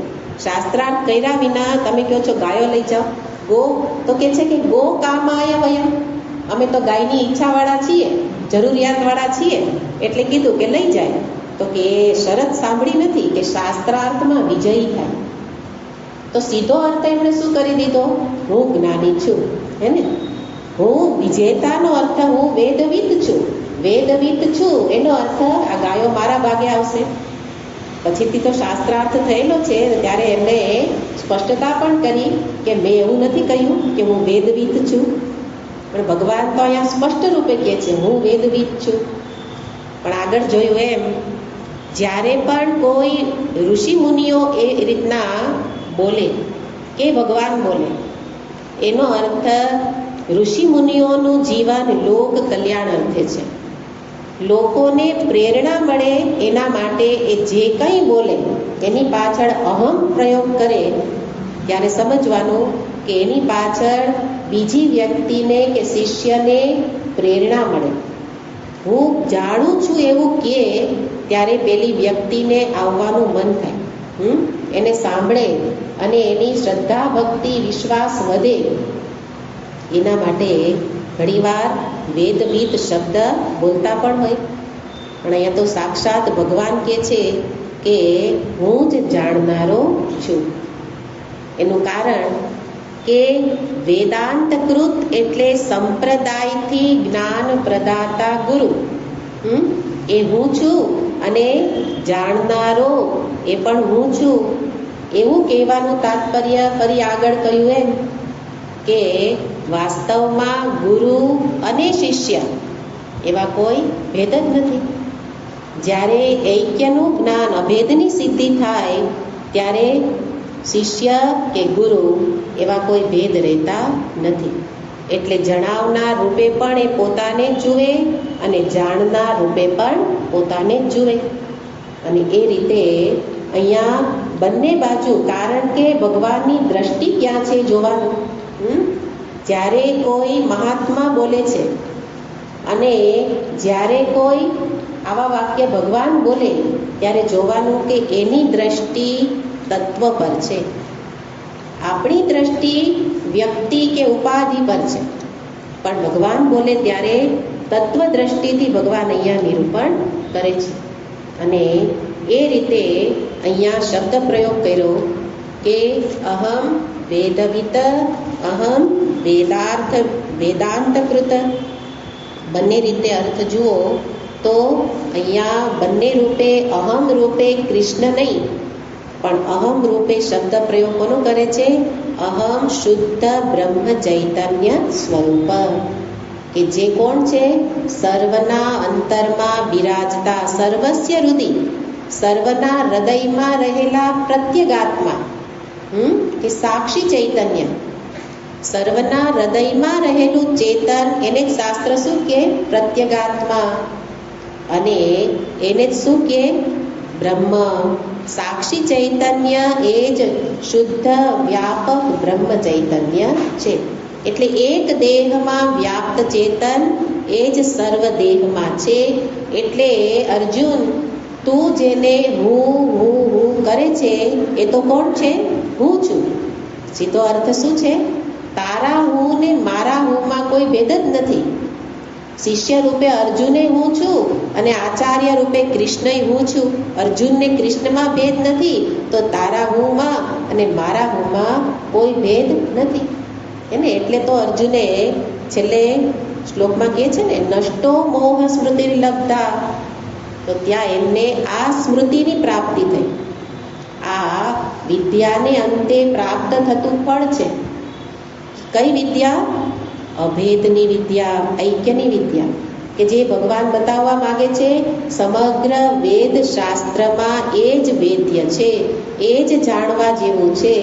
શાસ્ત્રાર્થ કર્યા વિના તમે કહો છો ગાયો લઈ જાઓ? ગો તો કે છે કે ગો કામાય વયમ, અમે તો ગાયની ઈચ્છાવાળા છીએ, જરૂરિયાતવાળા છીએ, એટલે કીધું કે લઈ જાય. તો કે એ શરત સાંભળી નથી કે શાસ્ત્રાર્થમાં વિજયી થાય. તો સીધો અર્થ એમણે શું કરી દીધો? હું જ્ઞાની છું. હે ને? હું વિજેતાનો અર્થ હું વેદવિદ છું. વેદવિદ છું એનો અર્થ આ ગાયો મારા ભાગે આવશે. પછીથી તો શાસ્ત્રાર્થ થયેલો છે ત્યારે એમણે સ્પષ્ટતા પણ કરી કે મેં એવું નથી કહ્યું કે હું વેદવિદ છું, પણ ભગવાન તો અહીંયા સ્પષ્ટ રૂપે કહે છે હું વેદવિદ છું. પણ આગળ જોયું એમ, જ્યારે પણ કોઈ ઋષિ મુનિઓ એ રીતના બોલે કે ભગવાન બોલે, એનો અર્થ ઋષિ મુનિઓનું જીવન લોક કલ્યાણ અર્થે છે. લોકોને પ્રેરણા મળે એના માટે એ જે કંઈ બોલે એની પાછળ અહમ પ્રયોગ કરે ત્યારે સમજવાનું કે એની પાછળ બીજી વ્યક્તિને કે શિષ્યને પ્રેરણા મળે. હું જાણું છું એવું કહે ત્યારે પેલી વ્યક્તિને આવવાનું મન થાય, એને સાંભળે અને એની શ્રદ્ધા ભક્તિ વિશ્વાસ વધે. એના માટે ઘણીવાર વેદવિદ શબ્દ બોલતા પણ હોય, પણ અહીંયા તો સાક્ષાત ભગવાન કહે છે કે હું જ જાણનારો છું. એનું કારણ કે વેદાંતકૃત એટલે સંપ્રદાયથી જ્ઞાન પ્રદાતા ગુરુ. એ હું છું અને જાણનારો એ પણ હું છું, એવું કહેવાનું તાત્પર્ય ફરી આગળ કહ્યું એમ કે વાસ્તવમાં ગુરુ અને શિષ્ય એવા કોઈ ભેદ જ નથી. જ્યારે ઐક્યનું જ્ઞાન અભેદની સિદ્ધિ થાય ત્યારે શિષ્ય કે ગુરુ એવા કોઈ ભેદ રહેતા નથી. એટલે જણાવનાર રૂપે પણ એ પોતાને જ જુએ અને જાણનાર રૂપે પણ પોતાને જ જુએ. અને એ રીતે અહીંયા બંને બાજુ, કારણ કે ભગવાનની દ્રષ્ટિ ક્યાં છે જોવાનું. જ્યારે કોઈ મહાત્મા બોલે છે અને જ્યારે કોઈ આવા વાક્ય ભગવાન બોલે ત્યારે જોવાનું કે એની દ્રષ્ટિ તત્વ પર છે, આપણી દ્રષ્ટિ વ્યક્તિ કે ઉપાધિ પર છે. પણ ભગવાન બોલે ત્યારે તત્વ દ્રષ્ટિથી ભગવાન અહીંયા નિરૂપણ કરે છે. અને એ રીતે અહીંયા શબ્દ પ્રયોગ કર્યો કે અહમ વેદવિત અહમ વેદાંતકૃત. બંને રીતે અર્થ જુઓ તો અહીંયા બંને રૂપે અહમ રૂપે કૃષ્ણ નહીં પણ અહમ રૂપે શબ્દ પ્રયોગ કોનો કરે છે? અહમ શુદ્ધ બ્રહ્મ ચૈતન્ય સ્વરૂપ, કે જે કોણ છે? સર્વના અંતરમાં બિરાજતા, સર્વસ્ય હૃદય, સર્વના હૃદયમાં રહેલા પ્રત્યેગાત્મા, કે સાક્ષી ચૈતન્ય, સર્વના હૃદયમાં રહેલું ચેતન, એને શાસ્ત્ર શું કે? પ્રત્યેગાત્મા. અને એને જ શું કે? બ્રહ્મ. સાક્ષી ચૈતન્ય એ જ શુદ્ધ વ્યાપક બ્રહ્મ ચૈતન્ય છે. એટલે એક દેહમાં વ્યાપ્ત ચેતન એ જ સર્વ દેહમાં છે. એટલે અર્જુન, તું જેને હું હું હું કરે છે એ તો કોણ છે? હું છું. સીધો અર્થ શું છે? તારા હું ને મારા હુંમાં કોઈ ભેદ જ નથી. શિષ્ય રૂપે અર્જુને હું છું અને આચાર્ય રૂપે કૃષ્ણય હું છું. અર્જુનને કૃષ્ણમાં ભેદ નથી, તો તારા હુંમાં અને મારા હુંમાં કોઈ ભેદ નથી. એને એટલે તો અર્જુને છેલ્લે શ્લોકમાં કહે છે ને, નષ્ટો મોહ સ્મૃતિ લબ્ધા. તો ત્યાં એમને આ સ્મૃતિની પ્રાપ્તિ થઈ. આ વિદ્યાને અંતે પ્રાપ્ત થતું ફળ છે. કઈ વિદ્યા? અભેદની વિદ્યા, ઐક્યની વિદ્યા, કે જે ભગવાન બતાવવા માંગે છે સમગ્ર વેદ શાસ્ત્રમાં એ જ વેદ્ય છે, એ જ જાણવા જેવું છે.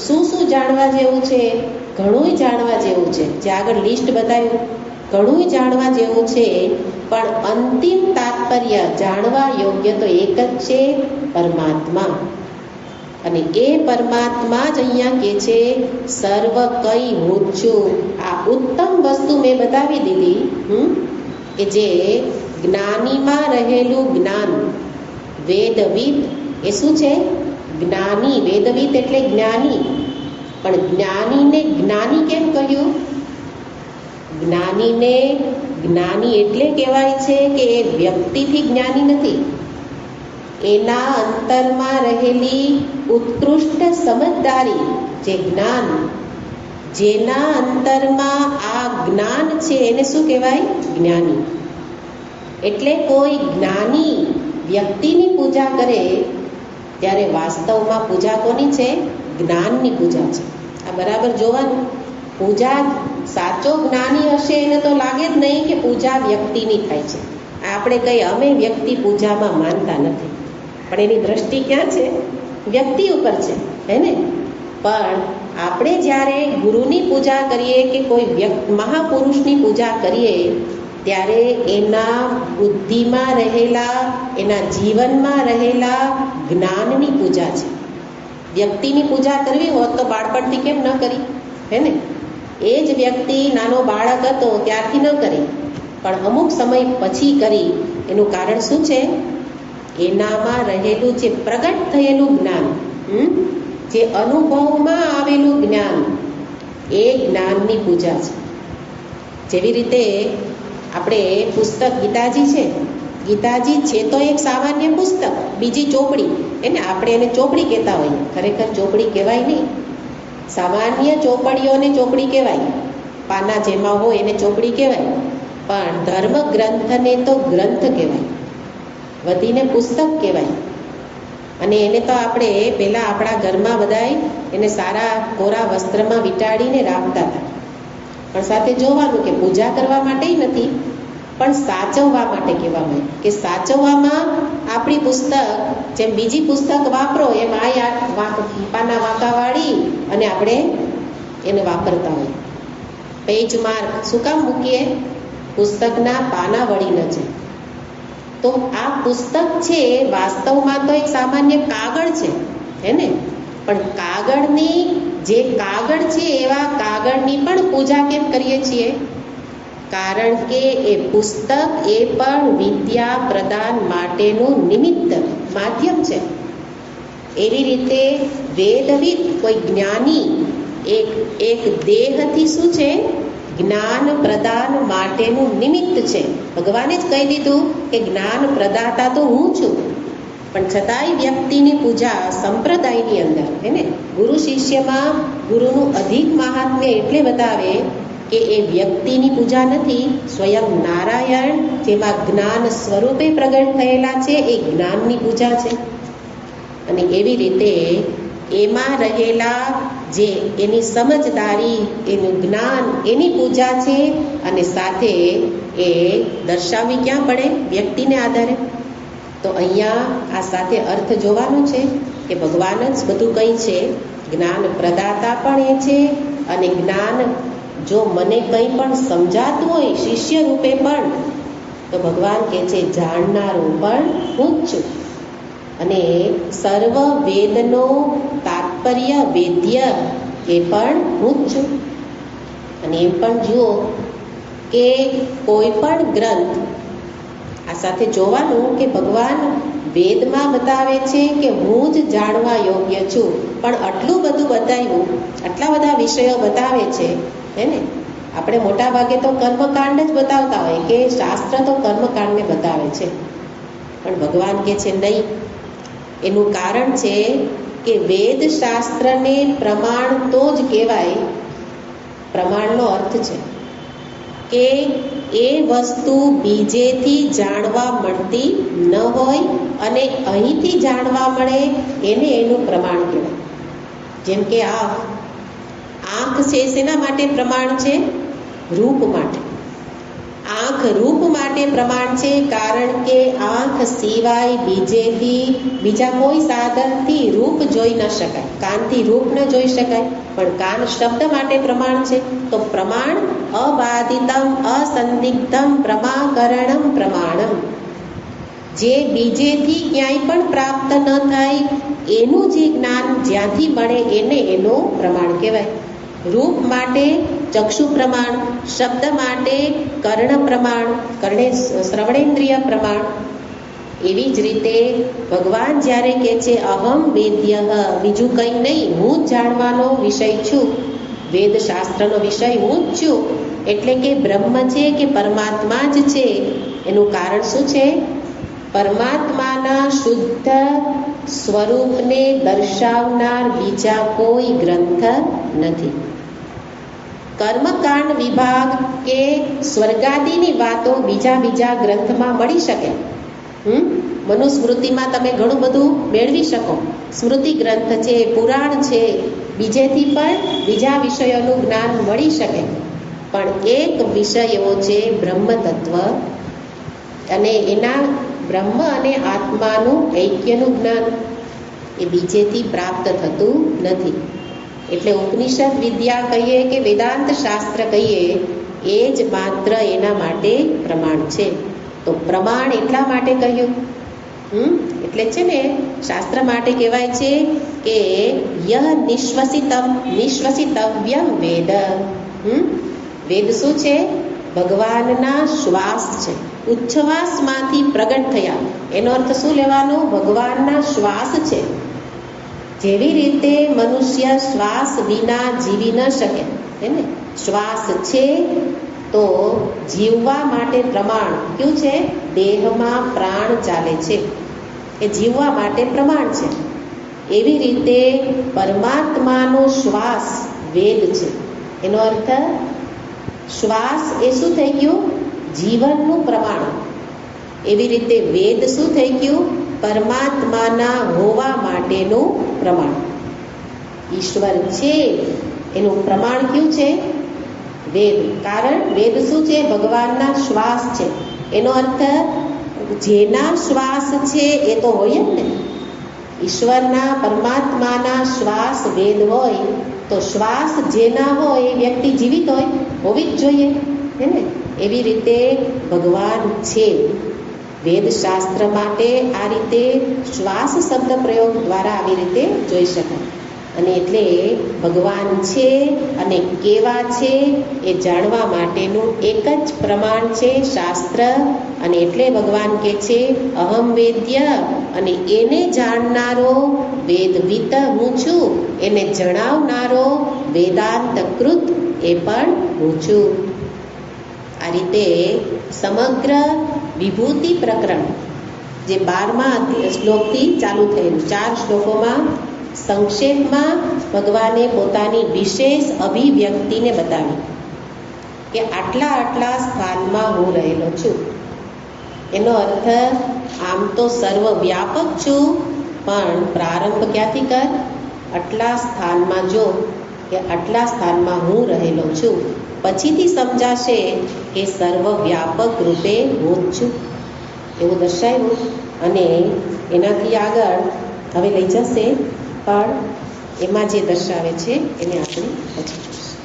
શું શું જાણવા જેવું છે? ઘણુંય જાણવા જેવું છે. જે આગળ લિસ્ટ બતાવ્યું, ઘણુંય જાણવા જેવું છે. પણ અંતિમ તાત્પર્ય જાણવા યોગ્ય તો એક જ છે, પરમાત્મા. અને એ પરમાત્મા જ અહીંયા કહે છે સર્વ કઈ હું છું. આ ઉત્તમ વસ્તુ મેં બતાવી દીધી, કે જે જ્ઞાનીમાં રહેલું જ્ઞાન. વેદવિદ એ શું છે? જ્ઞાની. વેદવિદ એટલે જ્ઞાની. પણ જ્ઞાનીને જ્ઞાની કેમ કહ્યું? જ્ઞાનીને જ્ઞાની એટલે કહેવાય છે કે એ વ્યક્તિથી જ્ઞાની નથી, એના અંતરમાં રહેલી ઉત્કૃષ્ટ સમજદારી, જે જ્ઞાન, જેના અંતરમાં આ જ્ઞાન છે એને શું કહેવાય? જ્ઞાની. એટલે કોઈ જ્ઞાની વ્યક્તિની પૂજા કરે ત્યારે વાસ્તવમાં પૂજા કોની છે? જ્ઞાનની પૂજા છે. આ બરાબર જોવાનું. પૂજા સાચો જ્ઞાની હશે એને તો લાગે જ નહીં કે પૂજા વ્યક્તિની થાય છે. આપણે કહીએ અમે વ્યક્તિ પૂજામાં માનતા નથી, પણ એની દ્રષ્ટિ ક્યાં છે? વ્યક્તિ ઉપર છે, હે ને? પણ આપણે જ્યારે ગુરુની પૂજા કરીએ કે કોઈ મહાપુરુષની પૂજા કરીએ ત્યારે એના બુદ્ધિમાં રહેલા, એના જીવનમાં રહેલા જ્ઞાનની પૂજા છે. વ્યક્તિની પૂજા કરવી હોત તો બાળપણથી કેમ ન કરી? હે ને? એ જ વ્યક્તિ નાનો બાળક હતો ત્યારથી ન કરી, પણ અમુક સમય પછી કરી. એનું કારણ શું છે? એનામાં રહેલું જે પ્રગટ થયેલું જ્ઞાન, જે અનુભવમાં આવેલું જ્ઞાન, એ જ્ઞાનની પૂજા છે. જેવી રીતે આપણે પુસ્તક ગીતાજી છે, ગીતાજી છે તો એક સામાન્ય પુસ્તક, બીજી ચોપડી, એને આપણે એને ચોપડી કહેતા હોઈએ, ખરેખર ચોપડી કહેવાય નહીં. સામાન્ય ચોપડીઓને ચોપડી કહેવાય, પાના જેમાં હોય એને ચોપડી કહેવાય, પણ ધર્મ ગ્રંથને તો ગ્રંથ કહેવાય, વધીને પુસ્તક કહેવાય. અને એને તો આપણે પહેલાં આપણા ઘરમાં બધાય એને સારા કોરા વસ્ત્રમાં વીંટાળીને રાખતા હતા. પણ સાથે જોવાનું કે પૂજા કરવા માટે નથી, પણ સાચવવા માટે કહેવામાં કે સાચવવામાં આપણી પુસ્તક જેમ બીજી પુસ્તક વાપરો એમ આ પાના વાંકા વાળી અને આપણે એને વાપરતા હોય. પેજ માર્ક શું કામ મૂકીએ? પુસ્તકના પાના વળી ન છે. તો આ પુસ્તક છે વાસ્તવમાં તો એક સામાન્ય કાગળ છે, હે ને? પણ કાગળની જે કાગળ છે એવા કાગળની પણ પૂજા કેમ કરીએ છીએ? કારણ કે એ પુસ્તક એ પણ વિદ્યા પ્રદાન માટેનું નિમિત્ત માધ્યમ છે. એવી રીતે વેદવિદ કોઈ જ્ઞાની એક દેહથી શું છે? જ્ઞાન પ્રદાન માટેનું નિમિત્ત છે. ભગવાને જ કહી દીધું કે જ્ઞાન પ્રદાતા તો હું છું. પણ છતાંય વ્યક્તિની પૂજા સંપ્રદાયની અંદર, હે ને, ગુરુ શિષ્યમાં ગુરુનું અધિક મહાત્મ્ય એટલે બતાવે કે એ વ્યક્તિની પૂજા નથી, સ્વયં નારાયણ જેમાં જ્ઞાન સ્વરૂપે પ્રગટ થયેલા છે એ જ્ઞાનની પૂજા છે. અને એવી રીતે એમાં રહેલા જે એની સમજદારી, એનું જ્ઞાન, એની પૂજા છે. અને સાથે એ દર્શાવવી ક્યાં પડે? વ્યક્તિને આધારે. તો અહીંયા આ સાથે અર્થ જોવાનો છે કે ભગવાન જ બધું કંઈ છે, જ્ઞાન પ્રદાતા પણ એ છે, અને જ્ઞાન જો મને કંઈ પણ સમજાતું હોય શિષ્ય રૂપે પણ, તો ભગવાન કહે છે જાણનારું પણ હું જ છું. અને સર્વ વેદનો તાત્પર્ય વેદ્ય એ પણ હું જ છું. અને એમ પણ જુઓ કે કોઈ પણ ગ્રંથ, આ સાથે જોવાનું કે ભગવાન વેદમાં બતાવે છે કે હું જ જાણવા યોગ્ય છું, પણ આટલું બધું બતાવ્યું, આટલા બધા વિષયો બતાવે છે, હે ને? આપણે મોટા ભાગે તો કર્મકાંડ જ બતાવતા હોય કે શાસ્ત્ર તો કર્મકાંડને બતાવે છે, પણ ભગવાન કહે છે નહીં. એનું કારણ છે કે વેદ શાસ્ત્રને પ્રમાણ તો જ કહેવાય. પ્રમાણનો અર્થ છે કે એ વસ્તુ બીજેથી જાણવા મળતી ન હોય અને અહીંથી જાણવા મળે એને એનું પ્રમાણ કહેવાય. જેમ કે આંખ છે શેના માટે પ્રમાણ છે? રૂપ માટે. આંખ રૂપ માટે પ્રમાણ છે, કારણ કે આંખ સિવાય બીજા કોઈ સાધનથી રૂપ જોઈ ન શકાય. કાનથી રૂપ ન જોઈ શકાય, પણ કાન શબ્દ માટે પ્રમાણ છે. તો પ્રમાણ અબાધિતમ અસંદિગ્ધમ પ્રમાકરણમ પ્રમાણમ, જે બીજેથી ક્યાંય પણ પ્રાપ્ત ન થાય એનું જે જ્ઞાન જ્યાંથી મળે એને એનું પ્રમાણ કહેવાય. રૂપ માટે ચક્ષુ પ્રમાણ, શબ્દ માટે કર્ણ પ્રમાણ, શ્રવણેન્દ્રિય પ્રમાણ. એવી જ રીતે ભગવાન જ્યારે કહે છે અહમ વેદ્ય, બીજું કંઈ નહીં, હું જ જાણવાનો વિષય છું, વેદ શાસ્ત્રનો વિષય હું જ છું, એટલે કે બ્રહ્મ છે કે પરમાત્મા જ છે. એનું કારણ શું છે? પરમાત્માના શુદ્ધ સ્વરૂપને દર્શાવનાર બીજા કોઈ ગ્રંથ નથી. કર્મકાંડ વિભાગ કે સ્વર્ગાદિની વાતો બીજા ગ્રંથમાં મળી શકે. મનુસ્મૃતિમાં તમે ઘણું બધું મેળવી શકો. સ્મૃતિ ગ્રંથ છે, પુરાણ છે, બીજેથી પણ બીજા વિષયોનું જ્ઞાન મળી શકે. પણ એક વિષય એવો છે બ્રહ્મ તત્વ, અને એના બ્રહ્મ અને આત્માનું ઐક્યનું જ્ઞાન એ બીજેથી પ્રાપ્ત થતું નથી. એટલે ઉપનિષદ વિદ્યા કહીએ કે વેદાંત શાસ્ત્ર કહીએ, એ જ માત્ર એના માટે પ્રમાણ છે. તો પ્રમાણ એટલા માટે કહ્યું, એટલે છે ને શાસ્ત્ર માટે કહેવાય છે કે યહ નિશ્વસિતવ્યમ વેદ. વેદ શું છે? ભગવાનના શ્વાસ છે, ઉચ્છ્વાસમાંથી પ્રગટ થયા. એનો અર્થ શું લેવાનો? ભગવાનના શ્વાસ છે. જેવી રીતે મનુષ્ય શ્વાસ વિના જીવી ન શકે, હે ને? શ્વાસ છે તો જીવવા માટે પ્રમાણ કયું છે? દેહમાં પ્રાણ ચાલે છે, એ જીવવા માટે પ્રમાણ છે. એવી રીતે પરમાત્માનો શ્વાસ વેદ છે. એનો અર્થ શ્વાસ એ શું થઈ ગયું? જીવનનું પ્રમાણ. એવી રીતે વેદ શું થઈ ગયું? પરમાત્માના હોવા માટેનું પ્રમાણ. ઈશ્વર છે એનું પ્રમાણ કયું છે? વેદ. કારણ વેદ શું છે? ભગવાનના શ્વાસ છે. એનો અર્થ જેના શ્વાસ છે એ તો હોય જ ને. ઈશ્વરના પરમાત્માના શ્વાસ વેદ હોય તો શ્વાસ જેના હોય એ વ્યક્તિ જીવિત હોય, હોવી જ જોઈએ, હે ને? એવી રીતે ભગવાન છે. વેદશાસ્ત્ર માટે આ રીતે શ્વાસ શબ્દ પ્રયોગ દ્વારા આવી રીતે જોઈ શકાય. અને એટલે ભગવાન છે અને કેવા છે એ જાણવા માટેનું એક જ પ્રમાણ છે શાસ્ત્ર. અને એટલે ભગવાન કહે છે અહમ વેદ્ય, અને એને જાણનારો વેદવિત હું છું, એને જણાવનારો વેદાંતકૃત એ પણ હું છું. આ રીતે સમગ્ર વિભૂતિ પ્રકરણ જે 12મા શ્લોકથી ચાલુ થયેલું, 4 શ્લોકોમાં સંક્ષેપમાં ભગવાને પોતાની વિશેષ અભિવ્યક્તિને બતાવી કે આટલા આટલા સ્થાનમાં હું રહેલો છું. એનો અર્થ આમ તો સર્વવ્યાપક છું, પણ પ્રારંભ ક્યાંથી કર? આટલા સ્થાનમાં જો કે આટલા સ્થાનમાં હું રહેલો છું. પછીથી સમજાશે કે સર્વવ્યાપક રૂપે હું જ છું એવું દર્શાવ્યું. અને એનાથી આગળ હવે લઈ જશે, પણ એમાં જે દર્શાવે છે એને આપણે પછી જોઈશું.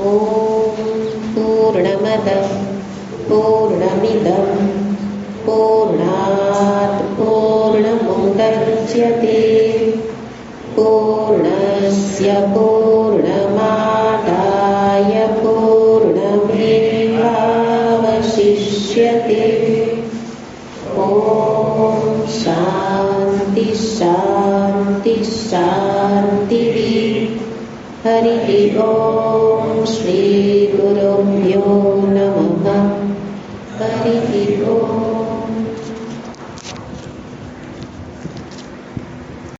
ઓમ પૂર્ણમદ પૂર્ણમિદં પૂર્ણાત પૂર્ણમુદચ્યતે પૂર્ણસ્ય પૂર્ણમાદાય પૂર્ણમેવાવશિષ્યતે. ઓમ શાંતિ શાંતિ શાંતિ. હરિ ઓમ શ્રી ગુરુભ્યો નમઃ. હરિ ઓમ.